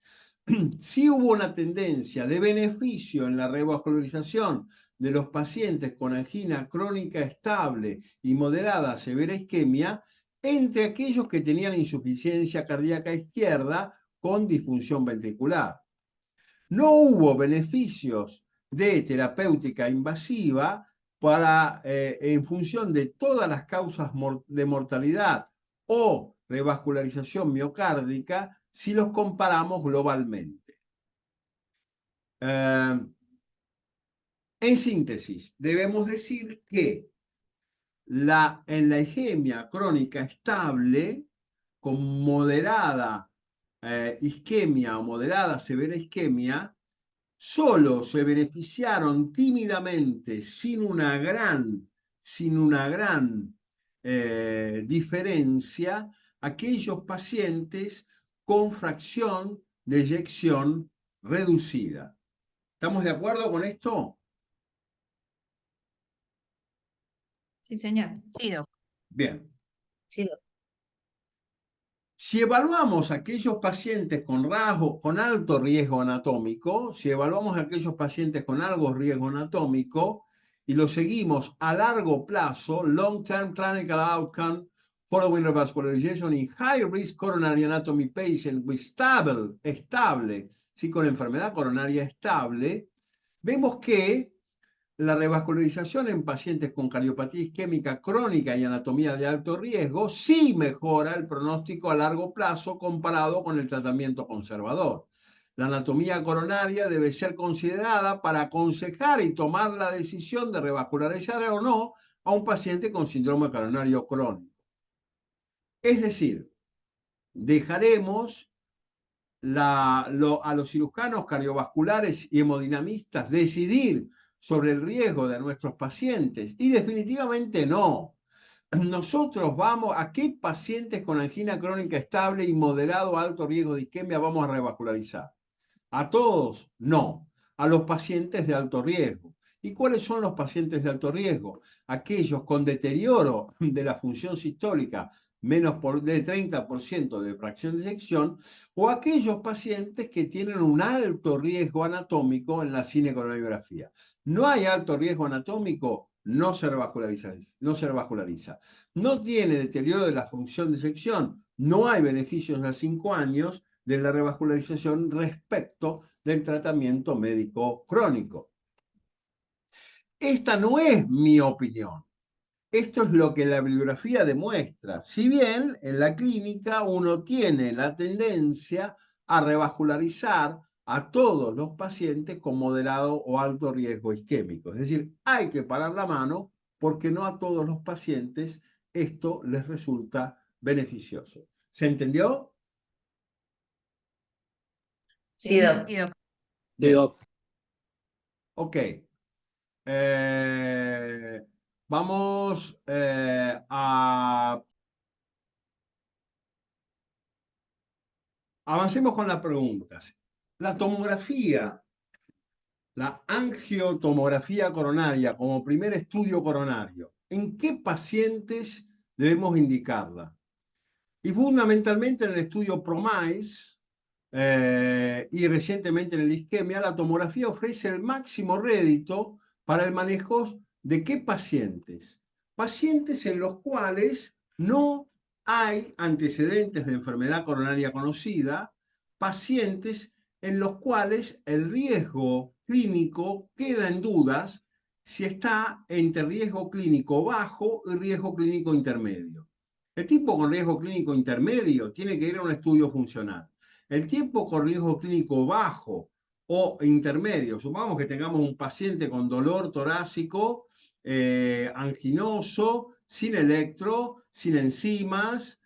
Sí hubo una tendencia de beneficio en la revascularización de los pacientes con angina crónica estable y moderada a severa isquemia entre aquellos que tenían insuficiencia cardíaca izquierda con disfunción ventricular. No hubo beneficios de terapéutica invasiva en función de todas las causas de mortalidad o revascularización miocárdica si los comparamos globalmente. En síntesis, debemos decir que en la isquemia crónica estable, con moderada isquemia o moderada severa isquemia, solo se beneficiaron tímidamente, sin una gran diferencia, aquellos pacientes con fracción de eyección reducida. ¿Estamos de acuerdo con esto? Sí, señor. Sí, doc. Bien. Sí, doc. Si evaluamos aquellos pacientes con alto riesgo anatómico, si evaluamos aquellos pacientes con alto riesgo anatómico y los seguimos a largo plazo, long-term clinical outcome following revascularization in high-risk coronary anatomy patient with estable, ¿sí?, con enfermedad coronaria estable, vemos que la revascularización en pacientes con cardiopatía isquémica crónica y anatomía de alto riesgo sí mejora el pronóstico a largo plazo comparado con el tratamiento conservador. La anatomía coronaria debe ser considerada para aconsejar y tomar la decisión de revascularizar o no a un paciente con síndrome coronario crónico. Es decir, dejaremos a los cirujanos cardiovasculares y hemodinamistas decidir sobre el riesgo de nuestros pacientes y definitivamente no. Nosotros vamos a qué pacientes con angina crónica estable y moderado a alto riesgo de isquemia vamos a revascularizar. A todos, no. A los pacientes de alto riesgo. ¿Y cuáles son los pacientes de alto riesgo? Aquellos con deterioro de la función sistólica menos de 30% de fracción de eyección, o aquellos pacientes que tienen un alto riesgo anatómico en la cinecoronariografía. No hay alto riesgo anatómico, no se revasculariza. No se revasculariza. No tiene deterioro de la función de sección. No hay beneficios a 5 años de la revascularización respecto del tratamiento médico crónico. Esta no es mi opinión. Esto es lo que la bibliografía demuestra. Si bien en la clínica uno tiene la tendencia a revascularizar a todos los pacientes con moderado o alto riesgo isquémico. Es decir, hay que parar la mano porque no a todos los pacientes esto les resulta beneficioso. ¿Se entendió? Sí, doc. Sí, doc. Bien. Doc. Ok. Vamos a... Avancemos con las preguntas. La tomografía, la angiotomografía coronaria como primer estudio coronario, ¿en qué pacientes debemos indicarla? Y fundamentalmente en el estudio PROMISE y recientemente en el isquemia, la tomografía ofrece el máximo rédito para el manejo de qué pacientes. Pacientes en los cuales no hay antecedentes de enfermedad coronaria conocida, pacientes en los cuales el riesgo clínico queda en dudas si está entre riesgo clínico bajo y riesgo clínico intermedio. El tipo con riesgo clínico intermedio tiene que ir a un estudio funcional. El tiempo con riesgo clínico bajo o intermedio, supongamos que tengamos un paciente con dolor torácico, anginoso, sin electro, sin enzimas,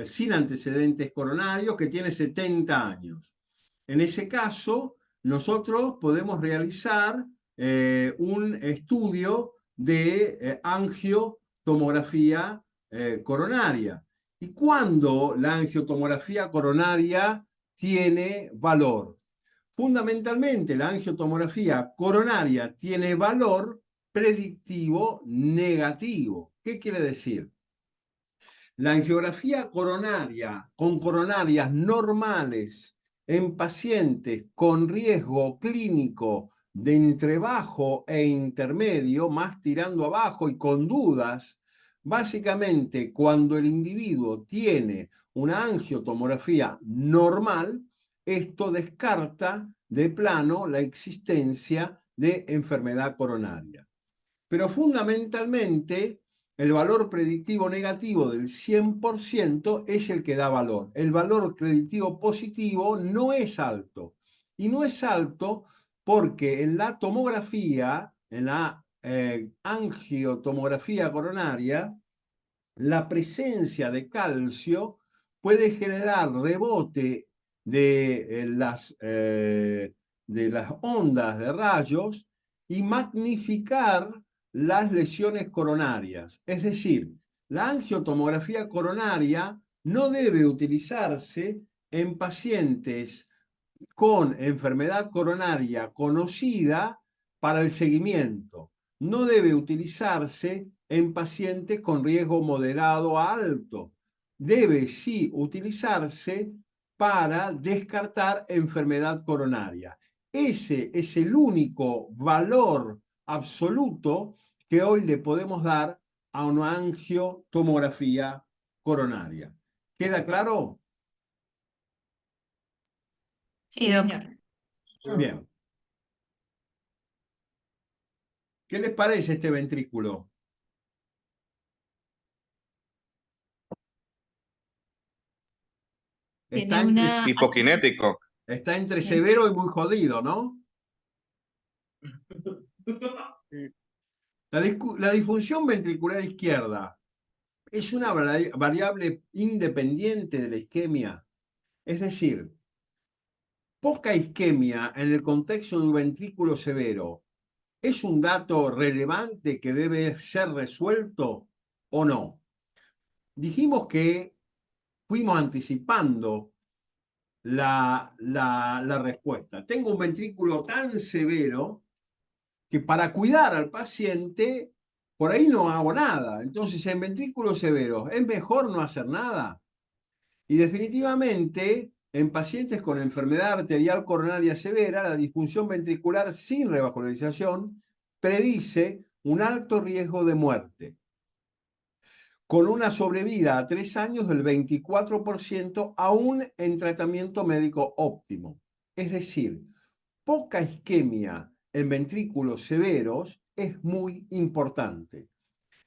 sin antecedentes coronarios, que tiene 70 años. En ese caso, nosotros podemos realizar un estudio de angiotomografía coronaria. ¿Y cuándo la angiotomografía coronaria tiene valor? Fundamentalmente, la angiotomografía coronaria tiene valor predictivo negativo. ¿Qué quiere decir? La angiografía coronaria con coronarias normales en pacientes con riesgo clínico de entre bajo e intermedio, más tirando abajo y con dudas, básicamente cuando el individuo tiene una angiotomografía normal, esto descarta de plano la existencia de enfermedad coronaria. Pero fundamentalmente el valor predictivo negativo del 100% es el que da valor. El valor predictivo positivo no es alto. Y no es alto porque en la tomografía, en la angiotomografía coronaria, la presencia de calcio puede generar rebote de las ondas de rayos y magnificar las lesiones coronarias. Es decir, la angiotomografía coronaria no debe utilizarse en pacientes con enfermedad coronaria conocida para el seguimiento. No debe utilizarse en pacientes con riesgo moderado a alto. Debe sí utilizarse para descartar enfermedad coronaria. Ese es el único valor absoluto que hoy le podemos dar a una angiotomografía coronaria. ¿Queda claro? Sí, doc. Bien. ¿Qué les parece este ventrículo? Tiene una... Hipokinético. Está entre severo y muy jodido, ¿no? La disfunción ventricular izquierda es una variable independiente de la isquemia. Es decir, poca isquemia en el contexto de un ventrículo severo, ¿es un dato relevante que debe ser resuelto o no? Dijimos que fuimos anticipando la respuesta. Tengo un ventrículo tan severo que para cuidar al paciente, por ahí no hago nada. Entonces, en ventrículos severos, ¿es mejor no hacer nada? Y definitivamente, en pacientes con enfermedad arterial coronaria severa, la disfunción ventricular sin revascularización predice un alto riesgo de muerte, con una sobrevida a 3 años del 24%, aún en tratamiento médico óptimo. Es decir, poca isquemia en ventrículos severos es muy importante.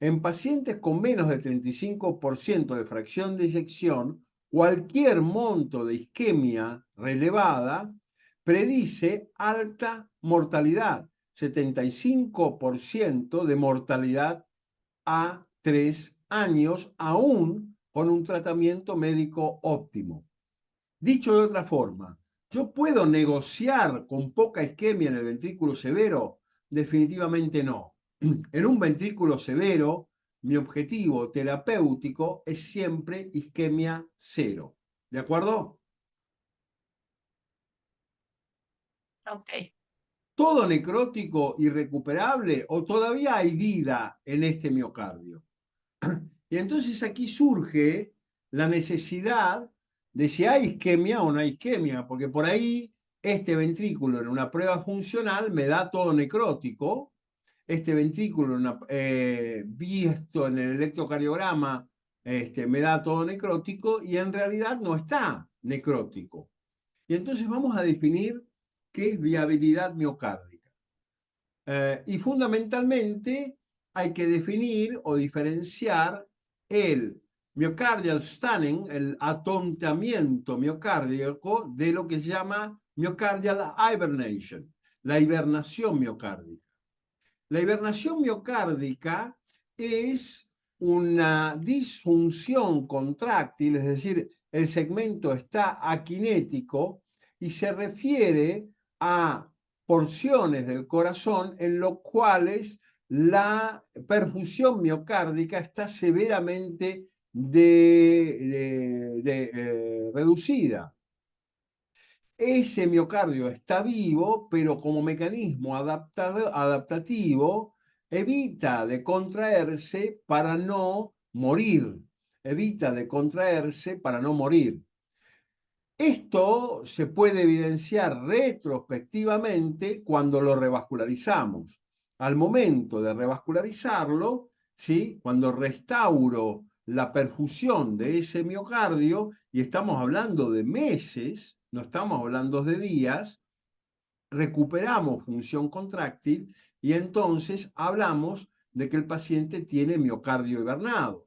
En pacientes con menos del 35% de fracción de eyección, cualquier monto de isquemia relevada predice alta mortalidad, 75% de mortalidad a 3 años, aún con un tratamiento médico óptimo. Dicho de otra forma, ¿yo puedo negociar con poca isquemia en el ventrículo severo? Definitivamente no. En un ventrículo severo, mi objetivo terapéutico es siempre isquemia cero. ¿De acuerdo? Ok. ¿Todo necrótico irrecuperable o todavía hay vida en este miocardio? Y entonces aquí surge la necesidad de si hay isquemia o no hay isquemia, porque por ahí este ventrículo en una prueba funcional me da todo necrótico, este ventrículo visto en el electrocardiograma me da todo necrótico y en realidad no está necrótico. Y entonces vamos a definir qué es viabilidad miocárdica. Y fundamentalmente hay que definir o diferenciar el myocardial stunning, el atontamiento miocárdico, de lo que se llama myocardial hibernation, la hibernación miocárdica. La hibernación miocárdica es una disfunción contráctil, es decir, el segmento está aquinético y se refiere a porciones del corazón en los cuales la perfusión miocárdica está severamente reducida. Ese miocardio está vivo, pero como mecanismo adaptativo evita de contraerse para no morir. Evita de contraerse para no morir. Esto se puede evidenciar retrospectivamente cuando lo revascularizamos. Al momento de revascularizarlo, ¿sí? Cuando restauro la perfusión de ese miocardio, y estamos hablando de meses, no estamos hablando de días, recuperamos función contráctil y entonces hablamos de que el paciente tiene miocardio hibernado.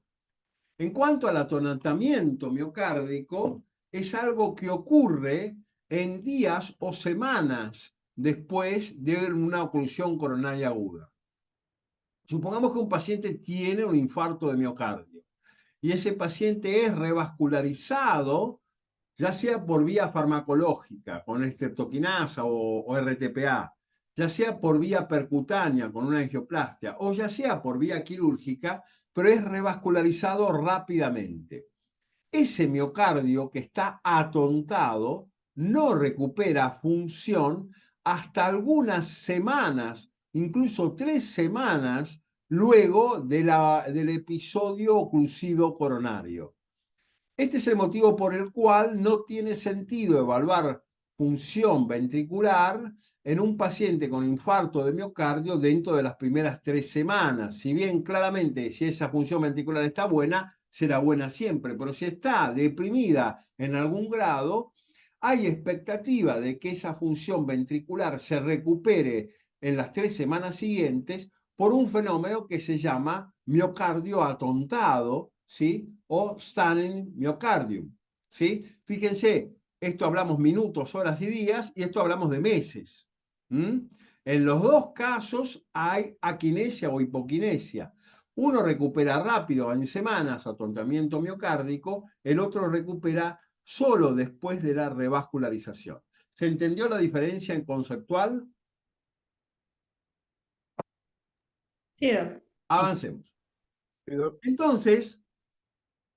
En cuanto al atonantamiento miocárdico, es algo que ocurre en días o semanas después de una oclusión coronaria aguda. Supongamos que un paciente tiene un infarto de miocardio y ese paciente es revascularizado, ya sea por vía farmacológica, con estreptoquinasa o RTPA, ya sea por vía percutánea, con una angioplastia, o ya sea por vía quirúrgica, pero es revascularizado rápidamente. Ese miocardio que está atontado no recupera función hasta algunas semanas, incluso 3 semanas, luego del episodio oclusivo coronario. Este es el motivo por el cual no tiene sentido evaluar función ventricular en un paciente con infarto de miocardio dentro de las primeras 3 semanas. Si bien claramente si esa función ventricular está buena, será buena siempre, pero si está deprimida en algún grado, hay expectativa de que esa función ventricular se recupere en las 3 semanas siguientes por un fenómeno que se llama miocardio atontado, ¿sí? O stunning myocardium, ¿sí? Fíjense, esto hablamos minutos, horas y días, y esto hablamos de meses. En los dos casos hay aquinesia o hipoquinesia. Uno recupera rápido, en semanas, atontamiento miocárdico, el otro recupera solo después de la revascularización. ¿Se entendió la diferencia en conceptual? Sí, Avancemos. Entonces,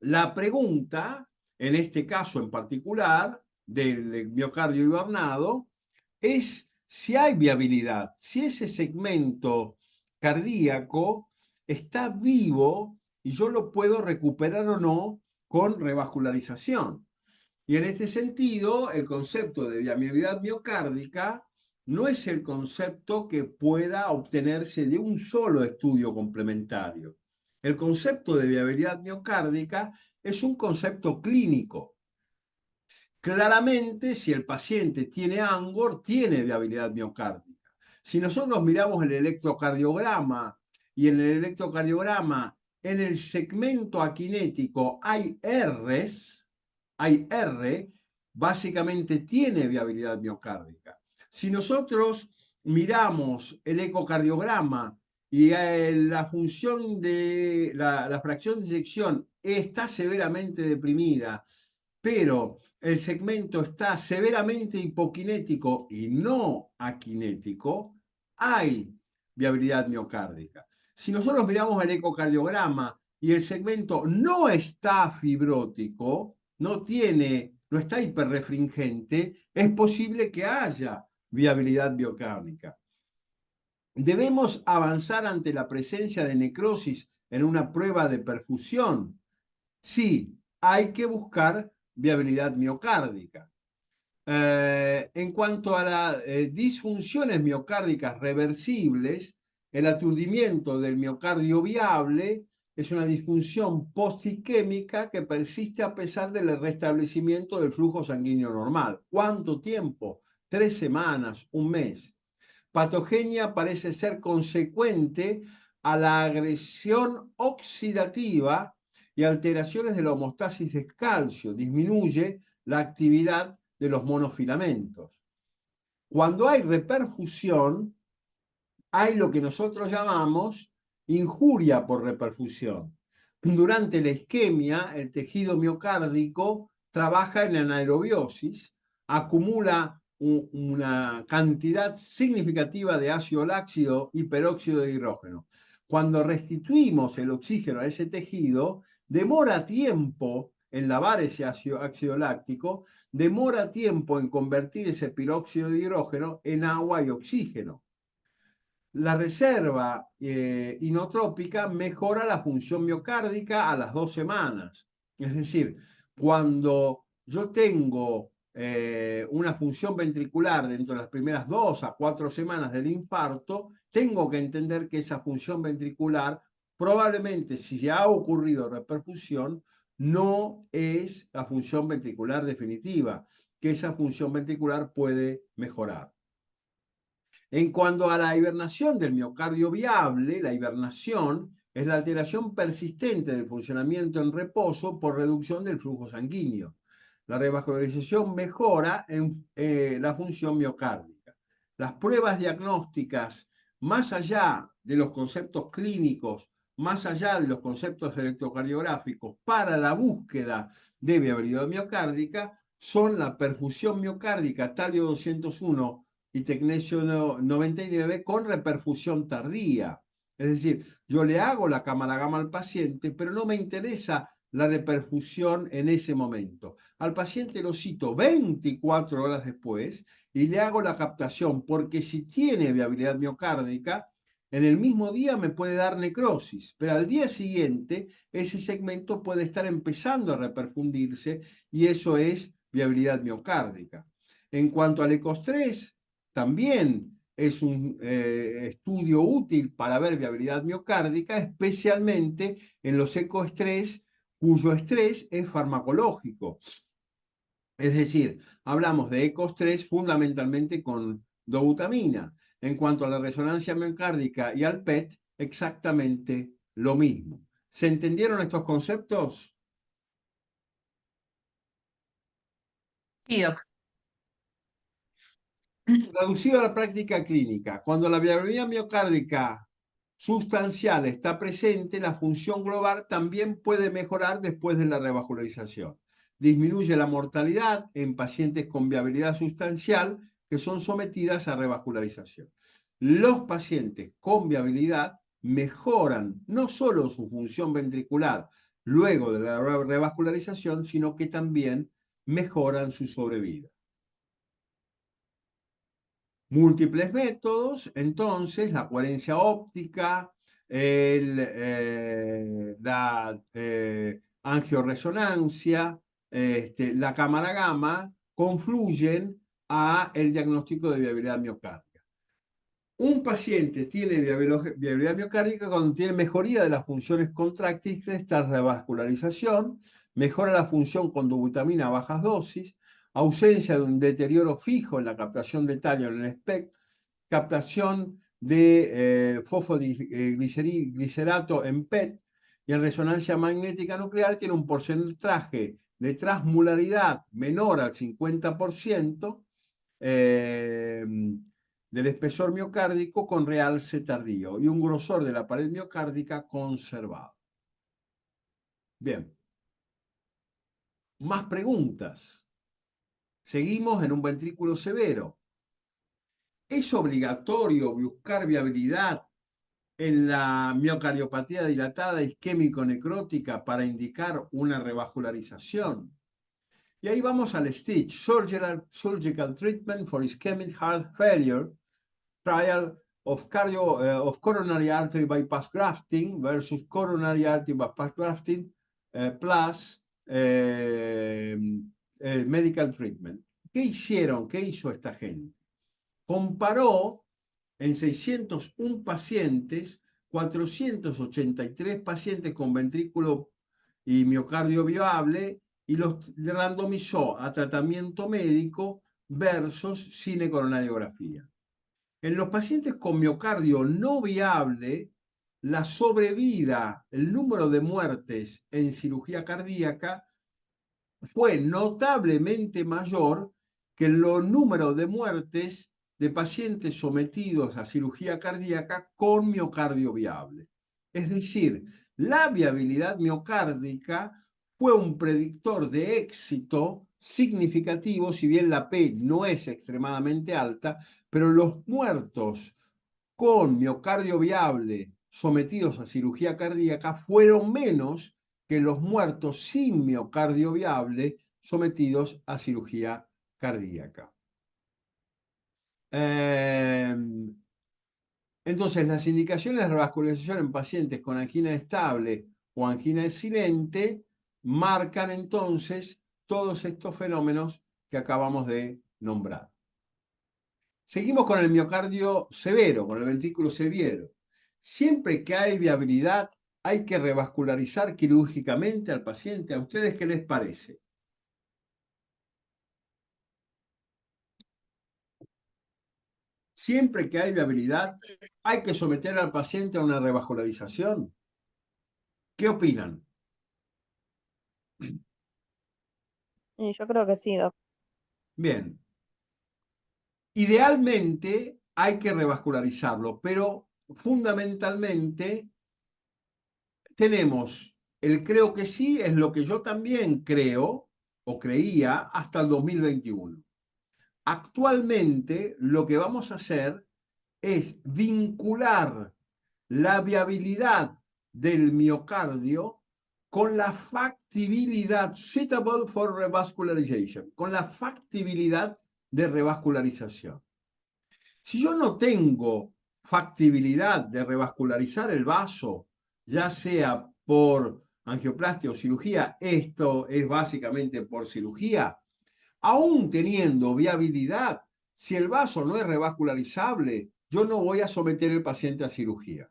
la pregunta, en este caso en particular, del miocardio hibernado, es si hay viabilidad, si ese segmento cardíaco está vivo y yo lo puedo recuperar o no con revascularización. Y en este sentido, el concepto de viabilidad miocárdica no es el concepto que pueda obtenerse de un solo estudio complementario. El concepto de viabilidad miocárdica es un concepto clínico. Claramente, si el paciente tiene ANGOR, tiene viabilidad miocárdica. Si nosotros miramos el electrocardiograma y en el electrocardiograma, en el segmento aquinético hay R, básicamente tiene viabilidad miocárdica. Si nosotros miramos el ecocardiograma y la función de la fracción de eyección está severamente deprimida, pero el segmento está severamente hipoquinético y no aquinético, hay viabilidad miocárdica. Si nosotros miramos el ecocardiograma y el segmento no está fibrótico, no está hiperrefringente, es posible que haya viabilidad miocárdica. Debemos avanzar ante la presencia de necrosis en una prueba de perfusión. Sí, hay que buscar viabilidad miocárdica. En cuanto a las disfunciones miocárdicas reversibles, el aturdimiento del miocardio viable es una disfunción postisquémica que persiste a pesar del restablecimiento del flujo sanguíneo normal. ¿Cuánto tiempo? 3 semanas, un mes. Patogenia parece ser consecuente a la agresión oxidativa y alteraciones de la homeostasis de calcio. Disminuye la actividad de los monofilamentos. Cuando hay reperfusión, hay lo que nosotros llamamos injuria por reperfusión. Durante la isquemia, el tejido miocárdico trabaja en anaerobiosis, acumula una cantidad significativa de ácido láctico y peróxido de hidrógeno. Cuando restituimos el oxígeno a ese tejido, demora tiempo en lavar ese ácido láctico, demora tiempo en convertir ese peróxido de hidrógeno en agua y oxígeno. La reserva inotrópica mejora la función miocárdica a las 2 semanas. Es decir, cuando yo tengo una función ventricular dentro de las primeras 2 a 4 semanas del infarto, tengo que entender que esa función ventricular, probablemente si ya ha ocurrido reperfusión, no es la función ventricular definitiva, que esa función ventricular puede mejorar. En cuanto a la hibernación del miocardio viable, la hibernación es la alteración persistente del funcionamiento en reposo por reducción del flujo sanguíneo. La revascularización mejora la función miocárdica. Las pruebas diagnósticas, más allá de los conceptos clínicos, más allá de los conceptos electrocardiográficos, para la búsqueda de viabilidad miocárdica, son la perfusión miocárdica talio 201 y tecnesio 99 con reperfusión tardía. Es decir, yo le hago la cámara gamma al paciente, pero no me interesa la reperfusión en ese momento. Al paciente lo cito 24 horas después y le hago la captación, porque si tiene viabilidad miocárdica, en el mismo día me puede dar necrosis, pero al día siguiente ese segmento puede estar empezando a reperfundirse y eso es viabilidad miocárdica. En cuanto al ecostrés, también es un estudio útil para ver viabilidad miocárdica, especialmente en los ecoestrés cuyo estrés es farmacológico. Es decir, hablamos de ecoestrés fundamentalmente con dobutamina. En cuanto a la resonancia miocárdica y al PET, exactamente lo mismo. ¿Se entendieron estos conceptos? Sí, doc. Traducido a la práctica clínica, cuando la viabilidad miocárdica sustancial está presente, la función global también puede mejorar después de la revascularización. Disminuye la mortalidad en pacientes con viabilidad sustancial que son sometidas a revascularización. Los pacientes con viabilidad mejoran no solo su función ventricular luego de la revascularización, sino que también mejoran su sobrevida. Múltiples métodos, entonces, la coherencia óptica, la angioresonancia, la cámara gamma, confluyen a el diagnóstico de viabilidad miocárdica. Un paciente tiene viabilidad miocárdica cuando tiene mejoría de las funciones contráctiles tras revascularización, mejora la función con dobutamina a bajas dosis, ausencia de un deterioro fijo en la captación de tallo en el SPECT, captación de fosfoglicerato en PET, y en resonancia magnética nuclear tiene un porcentaje de transmolaridad menor al 50%, del espesor miocárdico con realce tardío y un grosor de la pared miocárdica conservado. Bien. Más preguntas. Seguimos en un ventrículo severo. ¿Es obligatorio buscar viabilidad en la miocardiopatía dilatada isquémico-necrótica para indicar una revascularización? Y ahí vamos al STITCH, Surgical Treatment for Ischemic Heart Failure, Trial of Coronary Artery Bypass Grafting versus Coronary Artery Bypass Grafting plus Medical Treatment. ¿Qué hicieron? ¿Qué hizo esta gente? Comparó en 601 pacientes, 483 pacientes con ventrículo y miocardio viable y los randomizó a tratamiento médico versus cinecoronariografía. En los pacientes con miocardio no viable, la sobrevida, el número de muertes en cirugía cardíaca fue notablemente mayor que el número de muertes de pacientes sometidos a cirugía cardíaca con miocardio viable. Es decir, la viabilidad miocárdica fue un predictor de éxito significativo, si bien la P no es extremadamente alta, pero los muertos con miocardio viable sometidos a cirugía cardíaca fueron menos que los muertos sin miocardio viable sometidos a cirugía cardíaca. Entonces, las indicaciones de revascularización en pacientes con angina estable o angina exilente marcan entonces todos estos fenómenos que acabamos de nombrar. Seguimos con el miocardio severo, con el ventrículo severo. Siempre que hay viabilidad, hay que revascularizar quirúrgicamente al paciente. ¿A ustedes qué les parece? Siempre que hay viabilidad, hay que someter al paciente a una revascularización. ¿Qué opinan? Y yo creo que sí, doc. Bien. Idealmente hay que revascularizarlo, pero fundamentalmente tenemos el creo que sí, es lo que yo también creo o creía hasta el 2021. Actualmente lo que vamos a hacer es vincular la viabilidad del miocardio con la factibilidad, suitable for revascularization, con la factibilidad de revascularización. Si yo no tengo factibilidad de revascularizar el vaso, ya sea por angioplastia o cirugía, esto es básicamente por cirugía, aún teniendo viabilidad, si el vaso no es revascularizable, yo no voy a someter al paciente a cirugía.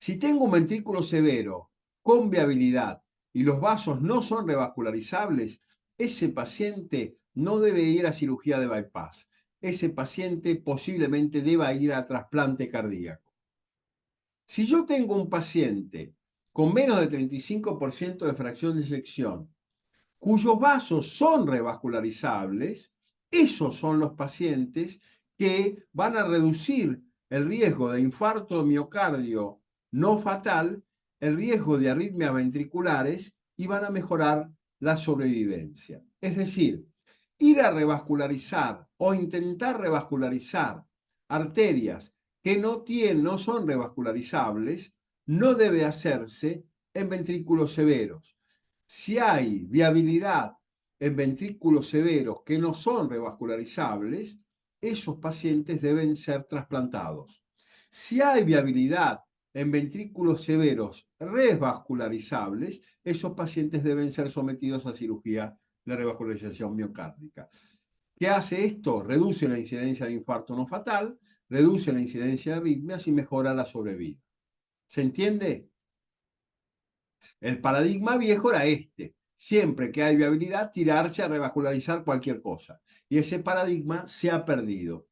Si tengo un ventrículo severo con viabilidad y los vasos no son revascularizables, ese paciente no debe ir a cirugía de bypass. Ese paciente posiblemente deba ir a trasplante cardíaco. Si yo tengo un paciente con menos de 35% de fracción de eyección, cuyos vasos son revascularizables, esos son los pacientes que van a reducir el riesgo de infarto de miocardio no fatal, el riesgo de arritmias ventriculares y van a mejorar la sobrevivencia. Es decir, ir a revascularizar o intentar revascularizar arterias que no son revascularizables no debe hacerse en ventrículos severos. Si hay viabilidad en ventrículos severos que no son revascularizables, esos pacientes deben ser trasplantados. Si hay viabilidad en ventrículos severos revascularizables, esos pacientes deben ser sometidos a cirugía de revascularización miocárdica. ¿Qué hace esto? Reduce la incidencia de infarto no fatal, reduce la incidencia de arritmias y mejora la sobrevida. ¿Se entiende? El paradigma viejo era este. Siempre que hay viabilidad, tirarse a revascularizar cualquier cosa. Y ese paradigma se ha perdido.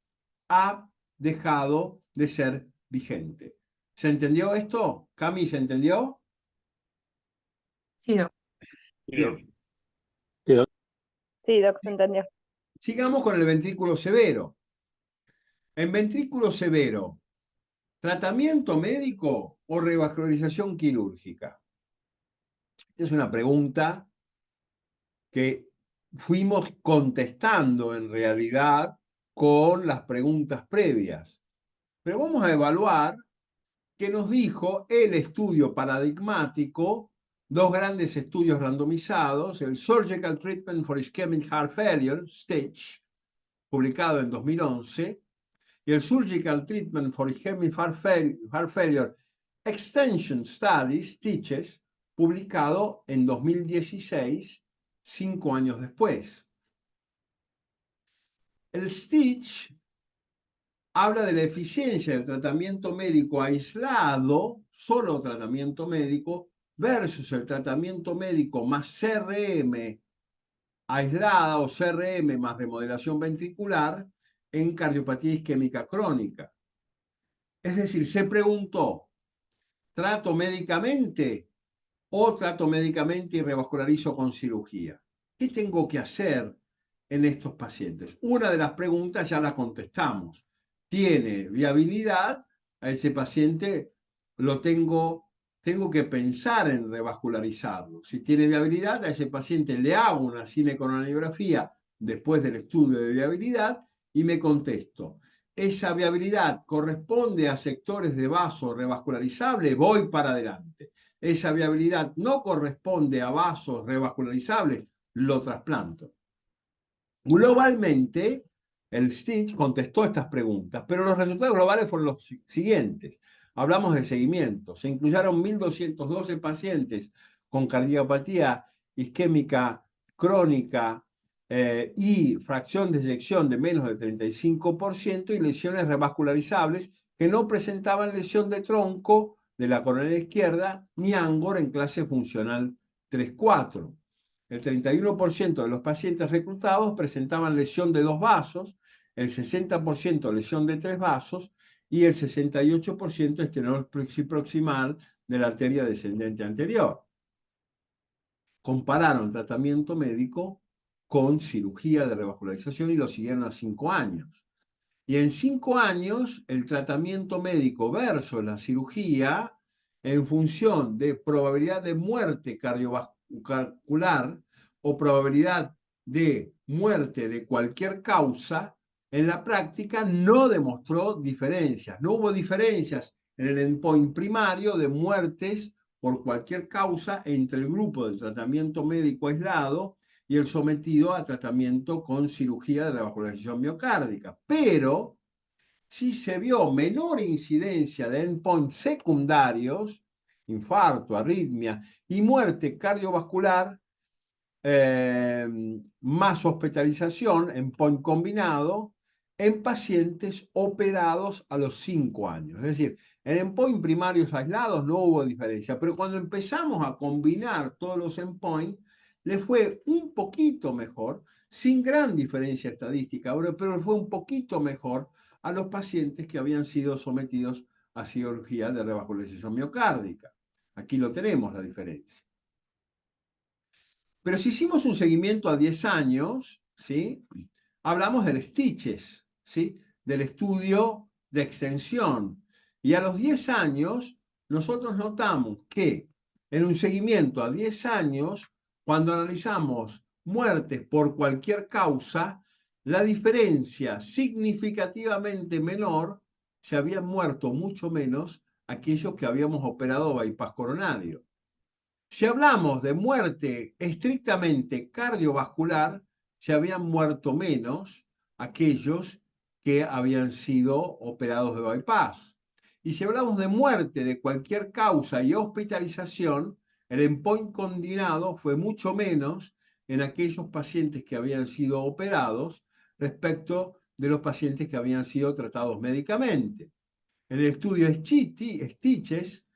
Ha dejado de ser vigente. ¿Se entendió esto? Cami, ¿se entendió? Sí, doc. Bien. Sí, Doc, se entendió. Sigamos con el ventrículo severo. En ventrículo severo, ¿tratamiento médico o revascularización quirúrgica? Es una pregunta que fuimos contestando en realidad con las preguntas previas. Pero vamos a evaluar qué nos dijo el estudio paradigmático, dos grandes estudios randomizados, el Surgical Treatment for Ischemic Heart Failure, STITCH, publicado en 2011, y el Surgical Treatment for Ischemic Heart Failure Extension Studies, STITCHES, publicado en 2016, 5 años después. El STITCH habla de la eficiencia del tratamiento médico aislado, solo tratamiento médico, versus el tratamiento médico más CRM aislada o CRM más remodelación ventricular en cardiopatía isquémica crónica. Es decir, se preguntó, ¿trato médicamente o trato médicamente y revascularizo con cirugía? ¿Qué tengo que hacer en estos pacientes? Una de las preguntas ya la contestamos. ¿Tiene viabilidad? A ese paciente lo tengo que pensar en revascularizarlo. Si tiene viabilidad, a ese paciente le hago una cinecoronariografía después del estudio de viabilidad y me contesto. ¿Esa viabilidad corresponde a sectores de vaso revascularizable? Voy para adelante. Esa viabilidad no corresponde a vasos revascularizables, lo trasplanto. Globalmente, el STITCH contestó estas preguntas, pero los resultados globales fueron los siguientes. Hablamos de seguimiento. Se incluyeron 1.212 pacientes con cardiopatía isquémica crónica y fracción de eyección de menos del 35% y lesiones revascularizables que no presentaban lesión de tronco de la coronaria izquierda ni Angor en clase funcional 3-4. El 31% de los pacientes reclutados presentaban lesión de 2 vasos, el 60% lesión de 3 vasos y el 68% estenosis proximal de la arteria descendente anterior. Compararon tratamiento médico con cirugía de revascularización y lo siguieron a 5 años. Y en 5 años, el tratamiento médico versus la cirugía, en función de probabilidad de muerte cardiovascular o probabilidad de muerte de cualquier causa, en la práctica no demostró diferencias. No hubo diferencias en el endpoint primario de muertes por cualquier causa entre el grupo del tratamiento médico aislado y el sometido a tratamiento con cirugía de revascularización miocárdica. Pero sí se vio menor incidencia de endpoints secundarios, infarto, arritmia y muerte cardiovascular, más hospitalización, endpoint combinado, en pacientes operados a los 5 años. Es decir, en endpoint primarios aislados no hubo diferencia, pero cuando empezamos a combinar todos los endpoints, le fue un poquito mejor, sin gran diferencia estadística, pero fue un poquito mejor a los pacientes que habían sido sometidos a cirugía de revascularización miocárdica. Aquí lo tenemos, la diferencia. Pero si hicimos un seguimiento a 10 años, ¿sí? Hablamos del STITCHES, ¿sí? Del estudio de extensión. Y a los 10 años, nosotros notamos que en un seguimiento a 10 años, cuando analizamos muertes por cualquier causa, la diferencia significativamente menor, se habían muerto mucho menos aquellos que habíamos operado bypass coronario. Si hablamos de muerte estrictamente cardiovascular, se habían muerto menos aquellos que habían sido operados de bypass. Y si hablamos de muerte de cualquier causa y hospitalización, el endpoint combinado fue mucho menos en aquellos pacientes que habían sido operados respecto de los pacientes que habían sido tratados médicamente. En el estudio Stitches,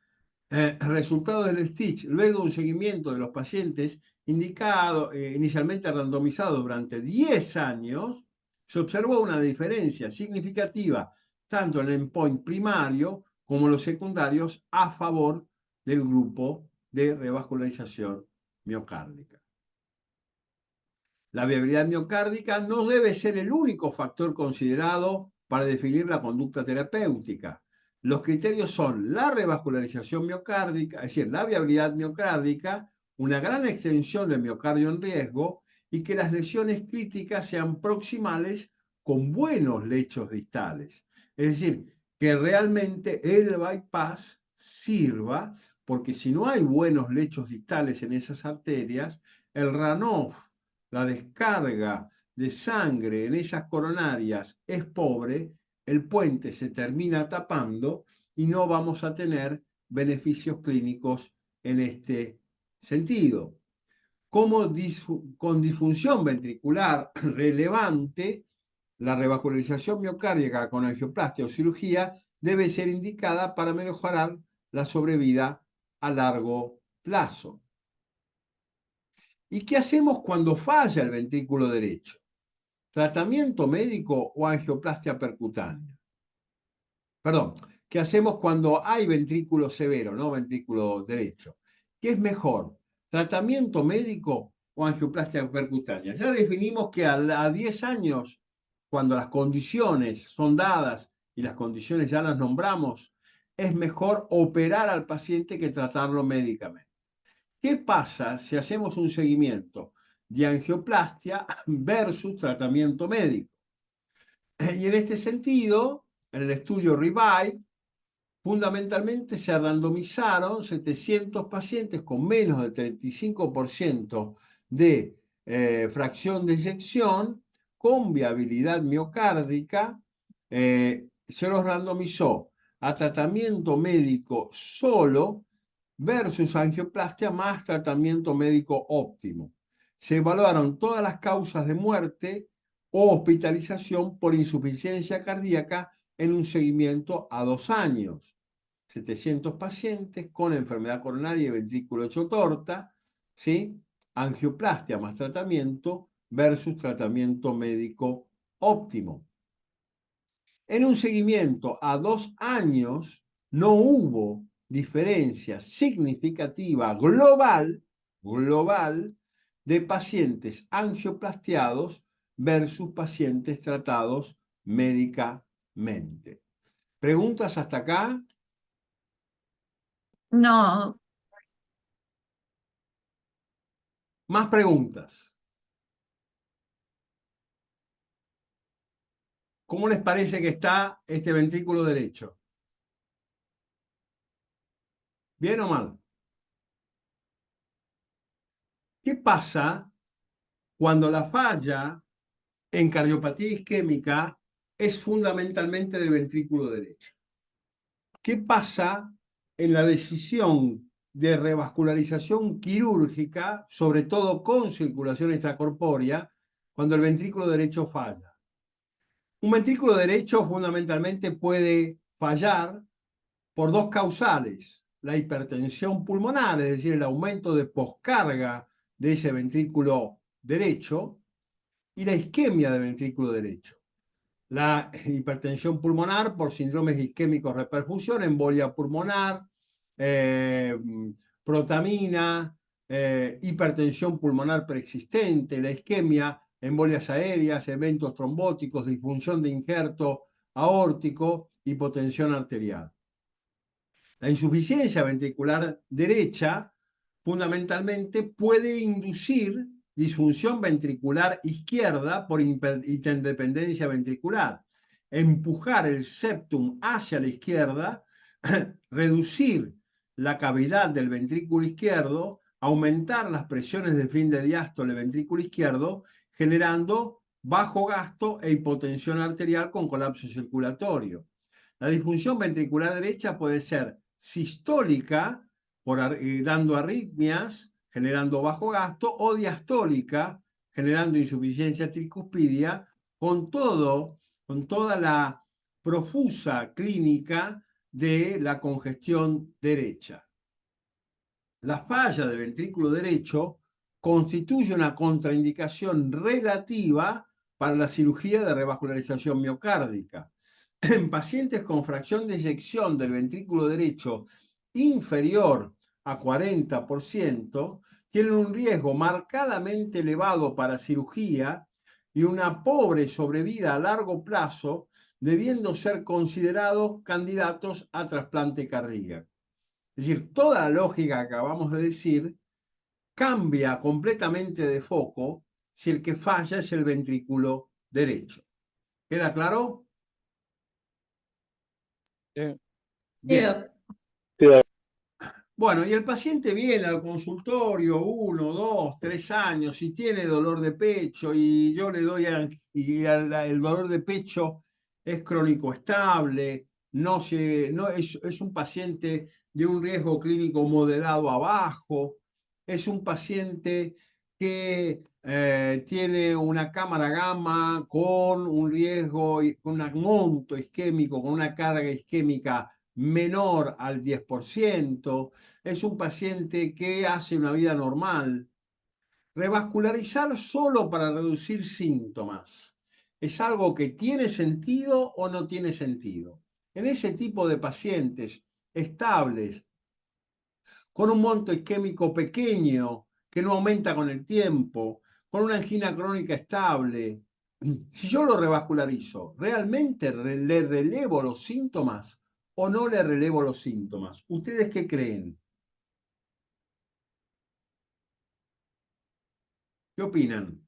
resultado del Stitch, luego de un seguimiento de los pacientes inicialmente randomizado durante 10 años, se observó una diferencia significativa tanto en el endpoint primario como en los secundarios a favor del grupo de revascularización miocárdica. La viabilidad miocárdica no debe ser el único factor considerado para definir la conducta terapéutica. Los criterios son la revascularización miocárdica, es decir, la viabilidad miocárdica, una gran extensión del miocardio en riesgo y que las lesiones críticas sean proximales con buenos lechos distales. Es decir, que realmente el bypass sirva, porque si no hay buenos lechos distales en esas arterias, el runoff, la descarga de sangre en esas coronarias es pobre, el puente se termina tapando y no vamos a tener beneficios clínicos en este sentido. Con disfunción ventricular relevante, la revascularización miocárdica con angioplastia o cirugía debe ser indicada para mejorar la sobrevida a largo plazo. ¿Y qué hacemos cuando falla el ventrículo derecho? ¿Tratamiento médico o angioplastia percutánea? Perdón, ¿qué hacemos cuando hay ventrículo severo, no ventrículo derecho? ¿Qué es mejor? ¿Tratamiento médico o angioplastia percutánea? Ya definimos que a 10 años, cuando las condiciones son dadas y las condiciones ya las nombramos, es mejor operar al paciente que tratarlo médicamente. ¿Qué pasa si hacemos un seguimiento de angioplastia versus tratamiento médico? Y en este sentido, en el estudio REVIVE, fundamentalmente se randomizaron 700 pacientes con menos del 35% de fracción de eyección con viabilidad miocárdica. Se los randomizó a tratamiento médico solo versus angioplastia más tratamiento médico óptimo. Se evaluaron todas las causas de muerte o hospitalización por insuficiencia cardíaca en un seguimiento a 2 años. 700 pacientes con enfermedad coronaria y ventrículo hecho torta, ¿sí? Angioplastia más tratamiento versus tratamiento médico óptimo. En un seguimiento a 2 años no hubo diferencia significativa global de pacientes angioplastiados versus pacientes tratados médicamente. ¿Preguntas hasta acá? No, Más preguntas. ¿Cómo les parece que está este ventrículo derecho? ¿Bien o mal? ¿Qué pasa cuando la falla en cardiopatía isquémica es fundamentalmente del ventrículo derecho? ¿Qué pasa en la decisión de revascularización quirúrgica, sobre todo con circulación extracorpórea, cuando el ventrículo derecho falla? Un ventrículo derecho fundamentalmente puede fallar por 2 causales: la hipertensión pulmonar, es decir, el aumento de poscarga de ese ventrículo derecho, y la isquemia del ventrículo derecho. La hipertensión pulmonar por síndromes isquémicos reperfusión, embolia pulmonar, protamina, hipertensión pulmonar preexistente, la isquemia, embolias aéreas, eventos trombóticos, disfunción de injerto aórtico, hipotensión arterial. La insuficiencia ventricular derecha fundamentalmente puede inducir disfunción ventricular izquierda por interdependencia ventricular, empujar el septum hacia la izquierda, reducir la cavidad del ventrículo izquierdo, aumentar las presiones de fin de diástole ventrículo izquierdo, generando bajo gasto e hipotensión arterial con colapso circulatorio. La disfunción ventricular derecha puede ser sistólica, dando arritmias, generando bajo gasto, o diastólica, generando insuficiencia tricuspidia con toda la profusa clínica de la congestión derecha. La falla del ventrículo derecho constituye una contraindicación relativa para la cirugía de revascularización miocárdica. En pacientes con fracción de eyección del ventrículo derecho inferior a 40%, tienen un riesgo marcadamente elevado para cirugía y una pobre sobrevida a largo plazo, debiendo ser considerados candidatos a trasplante cardíaco. Es decir, toda la lógica que acabamos de decir cambia completamente de foco si el que falla es el ventrículo derecho. ¿Queda claro? Sí, Bien. doc. Bueno, y el paciente viene al consultorio 1, 2, 3 años y tiene dolor de pecho y yo le doy el dolor de pecho es crónico estable, no es un paciente de un riesgo clínico moderado a bajo, es un paciente que tiene una cámara gamma con un riesgo, con un monto isquémico, con una carga isquémica menor al 10%, es un paciente que hace una vida normal. Revascularizar solo para reducir síntomas. ¿Es algo que tiene sentido o no tiene sentido? En ese tipo de pacientes estables, con un monto isquémico pequeño, que no aumenta con el tiempo, con una angina crónica estable, si yo lo revascularizo, ¿realmente le relevo los síntomas o no le relevo los síntomas? ¿Ustedes qué creen? ¿Qué opinan?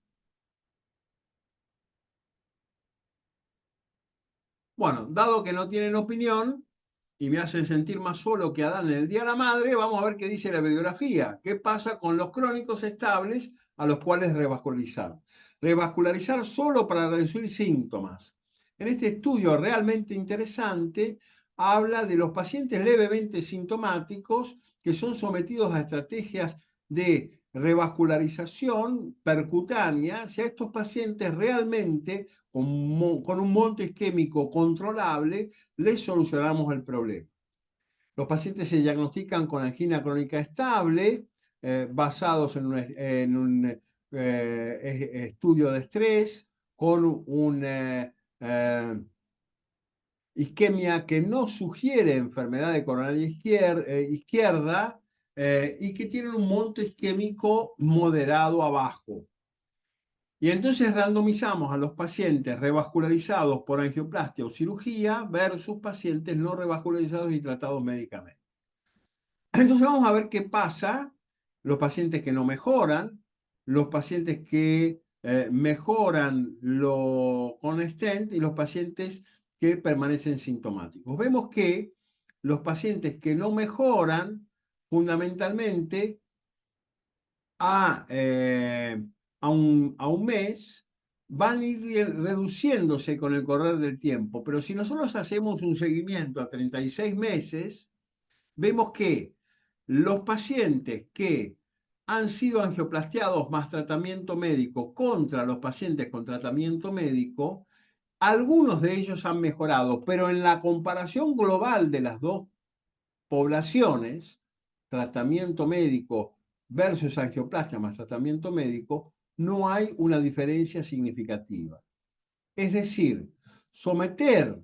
Bueno, dado que no tienen opinión y me hacen sentir más solo que Adán en el Día de la Madre, vamos a ver qué dice la bibliografía. ¿Qué pasa con los crónicos estables a los cuales revascularizar? Revascularizar solo para reducir síntomas. En este estudio realmente interesante, habla de los pacientes levemente sintomáticos que son sometidos a estrategias de revascularización percutánea. Si a estos pacientes realmente con un monto isquémico controlable, les solucionamos el problema. Los pacientes se diagnostican con angina crónica estable, basados en un estudio de estrés, con una isquemia que no sugiere enfermedad de coronaria izquierda y que tienen un monto isquémico moderado a bajo. Y entonces randomizamos a los pacientes revascularizados por angioplastia o cirugía versus pacientes no revascularizados y tratados médicamente. Entonces vamos a ver qué pasa, los pacientes que no mejoran, los pacientes que mejoran con stent y los pacientes que permanecen sintomáticos. Vemos que los pacientes que no mejoran, fundamentalmente, a un mes, van a ir reduciéndose con el correr del tiempo. Pero si nosotros hacemos un seguimiento a 36 meses, vemos que los pacientes que han sido angioplastiados más tratamiento médico contra los pacientes con tratamiento médico, algunos de ellos han mejorado, pero en la comparación global de las dos poblaciones, tratamiento médico versus angioplastia más tratamiento médico, no hay una diferencia significativa. Es decir, someter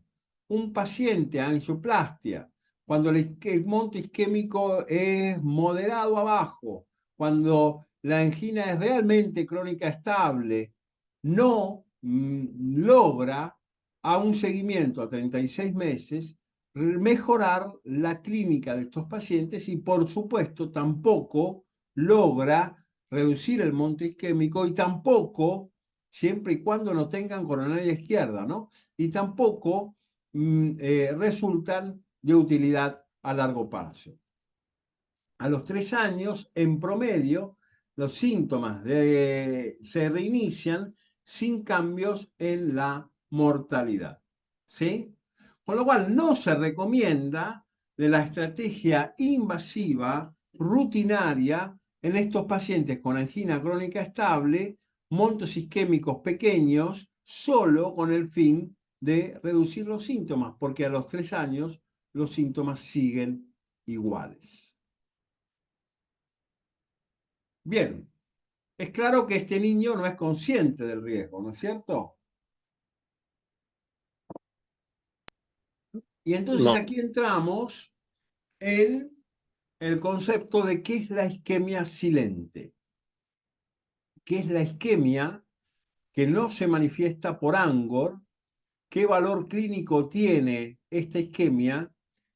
un paciente a angioplastia cuando el monto isquémico es moderado a bajo, cuando la angina es realmente crónica estable, no logra a un seguimiento a 36 meses mejorar la clínica de estos pacientes y por supuesto tampoco logra reducir el monto isquémico y tampoco, siempre y cuando no tengan coronaria izquierda, ¿no? Y tampoco resultan de utilidad a largo plazo. A los 3 años, en promedio, los síntomas se reinician sin cambios en la mortalidad. ¿Sí? Con lo cual, no se recomienda de la estrategia invasiva rutinaria en estos pacientes con angina crónica estable, montos isquémicos pequeños, solo con el fin de reducir los síntomas, porque a los 3 años los síntomas siguen iguales. Bien, es claro que este niño no es consciente del riesgo, ¿no es cierto? Y entonces No, aquí entramos en el concepto de qué es la isquemia silente. ¿Qué es la isquemia que no se manifiesta por Angor? ¿Qué valor clínico tiene esta isquemia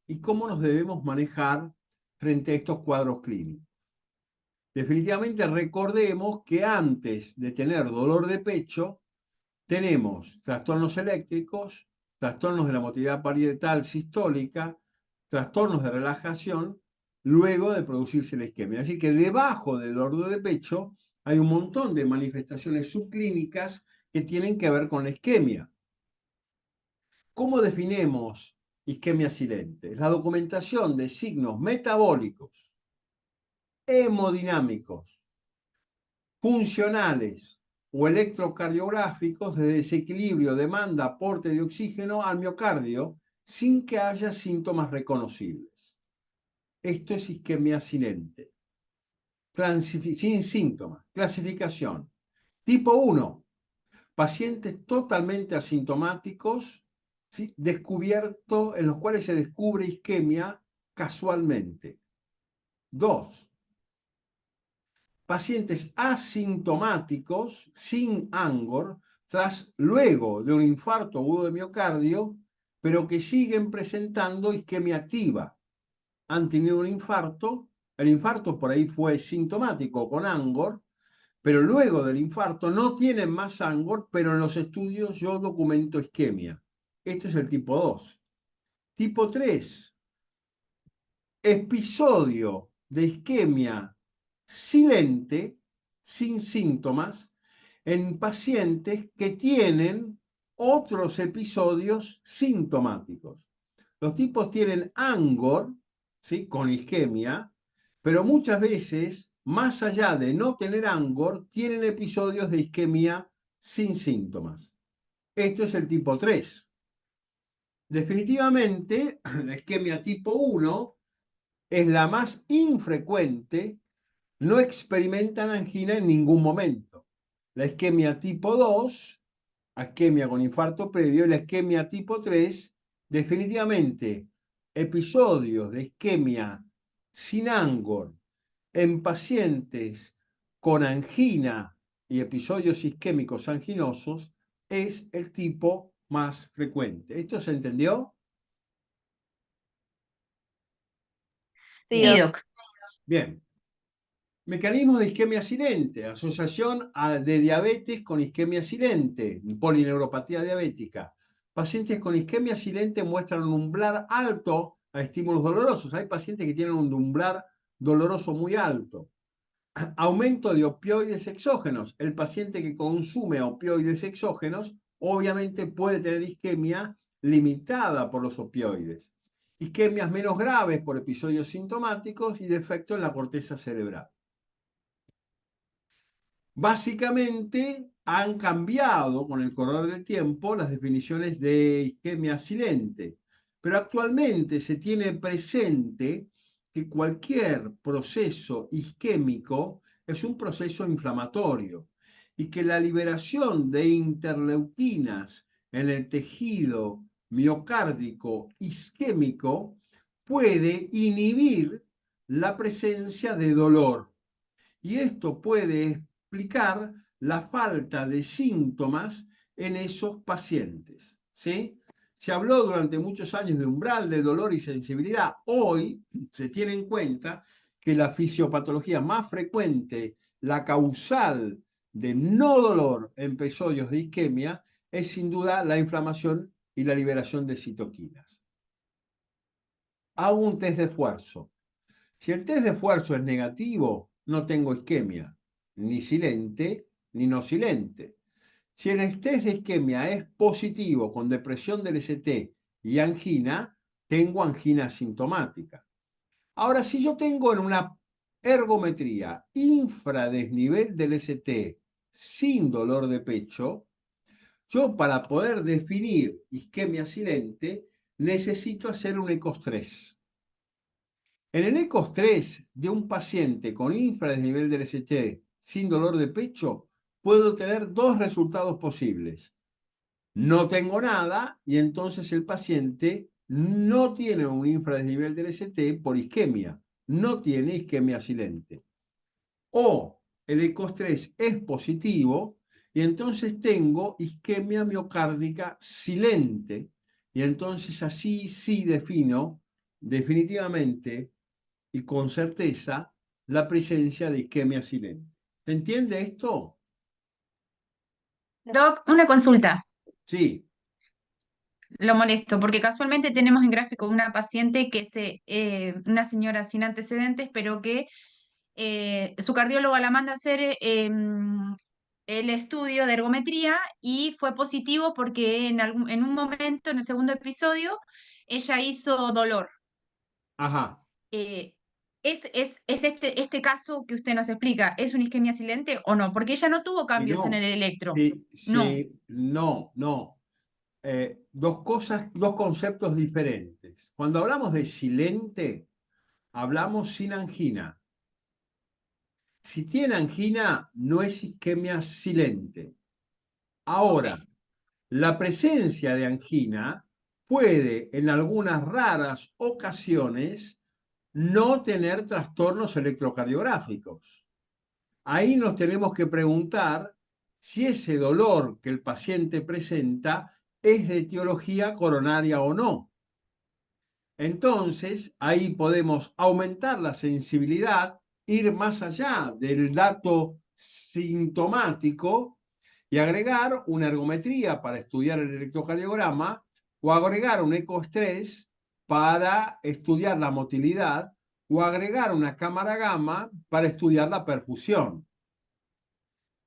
y cómo nos debemos manejar frente a estos cuadros clínicos? Definitivamente recordemos que antes de tener dolor de pecho, tenemos trastornos eléctricos, trastornos de la motilidad parietal sistólica, trastornos de relajación, luego de producirse la isquemia. Así que debajo del dolor de pecho hay un montón de manifestaciones subclínicas que tienen que ver con la isquemia. ¿Cómo definimos isquemia silente? La documentación de signos metabólicos, hemodinámicos, funcionales o electrocardiográficos de desequilibrio, demanda, aporte de oxígeno al miocardio sin que haya síntomas reconocibles. Esto es isquemia silente. Sin síntomas. Clasificación. Tipo 1. Pacientes totalmente asintomáticos, ¿sí? Descubierto, en los cuales se descubre isquemia casualmente. 2. Pacientes asintomáticos, sin Angor, luego de un infarto agudo de miocardio, pero que siguen presentando isquemia activa. Han tenido un infarto, el infarto por ahí fue sintomático con Angor, pero luego del infarto no tienen más Angor, pero en los estudios yo documento isquemia. Esto es el tipo 2. Tipo 3, episodio de isquemia silente, sin síntomas, en pacientes que tienen otros episodios sintomáticos. Los tipos tienen Angor, ¿sí? Con isquemia, pero muchas veces, más allá de no tener Angor, tienen episodios de isquemia sin síntomas. Esto es el tipo 3. Definitivamente, la isquemia tipo 1 es la más infrecuente, no experimentan angina en ningún momento. La isquemia tipo 2, isquemia con infarto previo, y la isquemia tipo 3, definitivamente episodios de isquemia sin Angor en pacientes con angina y episodios isquémicos anginosos es el tipo más frecuente. ¿Esto se entendió? Sí, Sí, doc. doc. Bien. Mecanismos de isquemia silente, asociación de diabetes con isquemia silente, polineuropatía diabética. Pacientes con isquemia silente muestran un umbral alto a estímulos dolorosos. Hay pacientes que tienen un umbral doloroso muy alto. Aumento de opioides exógenos. El paciente que consume opioides exógenos obviamente puede tener isquemia limitada por los opioides. Isquemias menos graves por episodios sintomáticos y defecto en la corteza cerebral. Básicamente han cambiado con el correr del tiempo las definiciones de isquemia silente, pero actualmente se tiene presente que cualquier proceso isquémico es un proceso inflamatorio y que la liberación de interleuquinas en el tejido miocárdico isquémico puede inhibir la presencia de dolor. Y esto puede explicar la falta de síntomas en esos pacientes, ¿sí? Se habló durante muchos años de umbral de dolor y sensibilidad. Hoy se tiene en cuenta que la fisiopatología más frecuente, la causal de no dolor en episodios de isquemia, es sin duda la inflamación y la liberación de citoquinas. Hago un test de esfuerzo. Si el test de esfuerzo es negativo, no tengo isquemia, ni silente ni no silente. Si el test de isquemia es positivo con depresión del ST y angina, tengo angina asintomática. Ahora, si yo tengo en una ergometría infradesnivel del ST sin dolor de pecho, Yo para poder definir isquemia silente necesito hacer un ECOS-3. En el ECOS-3 de un paciente con infradesnivel del ST sin dolor de pecho, puedo tener dos resultados posibles. No tengo nada y entonces el paciente no tiene un infradesnivel del ST por isquemia, no tiene isquemia silente. O el ECOS-3 es positivo y entonces tengo isquemia miocárdica silente y entonces así sí defino definitivamente y con certeza la presencia de isquemia silente. ¿Se entiende esto? Doc, una consulta. Sí. Lo molesto, porque casualmente tenemos en gráfico una paciente una señora sin antecedentes, pero que su cardióloga la manda a hacer el estudio de ergometría y fue positivo porque en un momento, en el segundo episodio, ella hizo dolor. Ajá. Eh, ¿Es este caso que usted nos explica, es una isquemia silente o no? Porque ella no tuvo Y cambios en no. el electro. Sí, No. sí, no, no. Dos cosas, dos conceptos diferentes. Cuando hablamos de silente, hablamos sin angina. Si tiene angina, no es isquemia silente. Ok. Ahora, la presencia de angina puede, en algunas raras ocasiones, no tener trastornos electrocardiográficos. Ahí nos tenemos que preguntar si ese dolor que el paciente presenta es de etiología coronaria o no. Entonces, ahí podemos aumentar la sensibilidad, ir más allá del dato sintomático y agregar una ergometría para estudiar el electrocardiograma o agregar un ecoestrés para estudiar la motilidad o agregar una cámara gamma para estudiar la perfusión.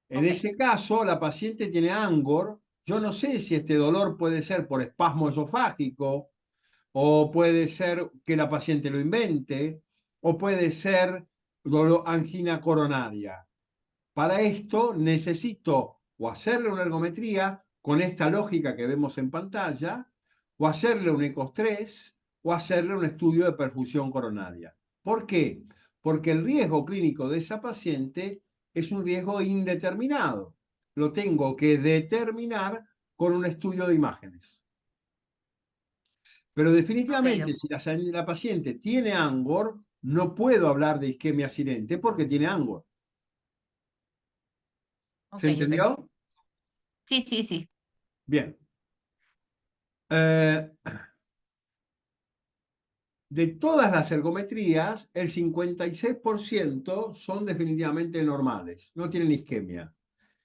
En Ok. ese caso, la paciente tiene Angor. Yo no sé si este dolor puede ser por espasmo esofágico, o puede ser que la paciente lo invente, o puede ser dolor, angina coronaria. Para esto necesito o hacerle una ergometría con esta lógica que vemos en pantalla, o hacerle un ECOS-3, o hacerle un estudio de perfusión coronaria. ¿Por qué? Porque el riesgo clínico de esa paciente es un riesgo indeterminado. Lo tengo que determinar con un estudio de imágenes. Pero Ok, definitivamente, doc. si la paciente tiene Angor, no puedo hablar de isquemia silente porque tiene Angor. ¿Se Ok, ok. entendió? Sí, sí, sí. Bien. Eh, de todas las ergometrías, el 56% son definitivamente normales, no tienen isquemia.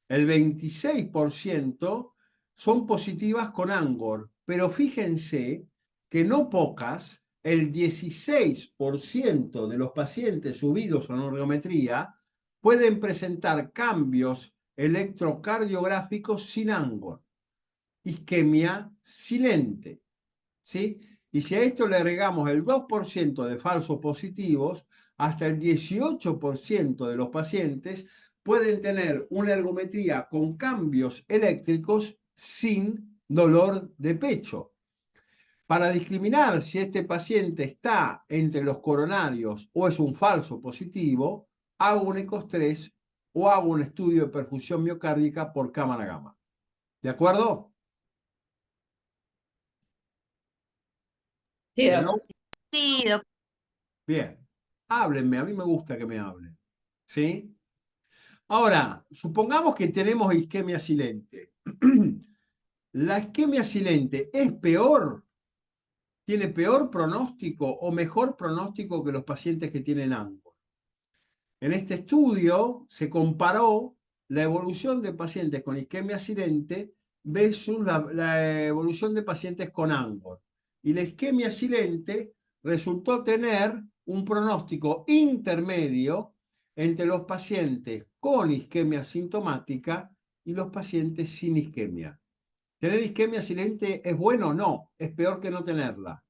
El 26% son positivas con Angor, pero fíjense que no pocas, el 16% de los pacientes subidos a una ergometría pueden presentar cambios electrocardiográficos sin Angor, isquemia silente, ¿sí? Y si a esto le agregamos el 2% de falsos positivos, hasta el 18% de los pacientes pueden tener una ergometría con cambios eléctricos sin dolor de pecho. Para discriminar si este paciente está entre los coronarios o es un falso positivo, hago un ECOS-3 o hago un estudio de perfusión miocárdica por cámara gamma. ¿De acuerdo? Sí, doc. Hello. Sí, doc. Bien, háblenme, a mí me gusta que me hablen. ¿Sí? Ahora, supongamos que tenemos isquemia silente. ¿La isquemia silente es peor? ¿Tiene peor pronóstico o mejor pronóstico que los pacientes que tienen ANGO? En este estudio se comparó la evolución de pacientes con isquemia silente versus la evolución de pacientes con ANGOR. Y la isquemia silente resultó tener un pronóstico intermedio entre los pacientes con isquemia sintomática y los pacientes sin isquemia. ¿Tener isquemia silente es bueno? No, es peor que no tenerla.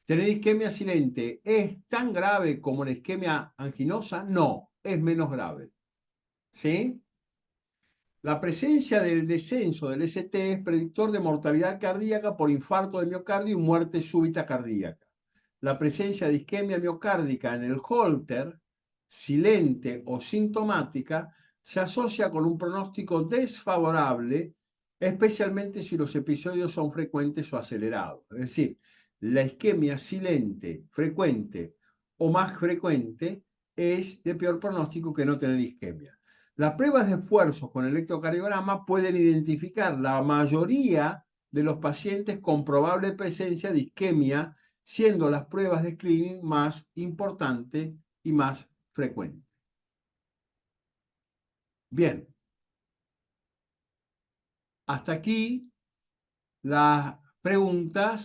¿Tener isquemia silente es tan grave como la isquemia anginosa? No, es menos grave. ¿Sí? La presencia del descenso del ST es predictor de mortalidad cardíaca por infarto de miocardio y muerte súbita cardíaca. La presencia de isquemia miocárdica en el Holter, silente o sintomática, se asocia con un pronóstico desfavorable, especialmente si los episodios son frecuentes o acelerados. Es decir, la isquemia silente, frecuente o más frecuente es de peor pronóstico que no tener isquemia. Las pruebas de esfuerzo con electrocardiograma pueden identificar la mayoría de los pacientes con probable presencia de isquemia, siendo las pruebas de screening más importantes y más frecuentes. Bien, hasta aquí las preguntas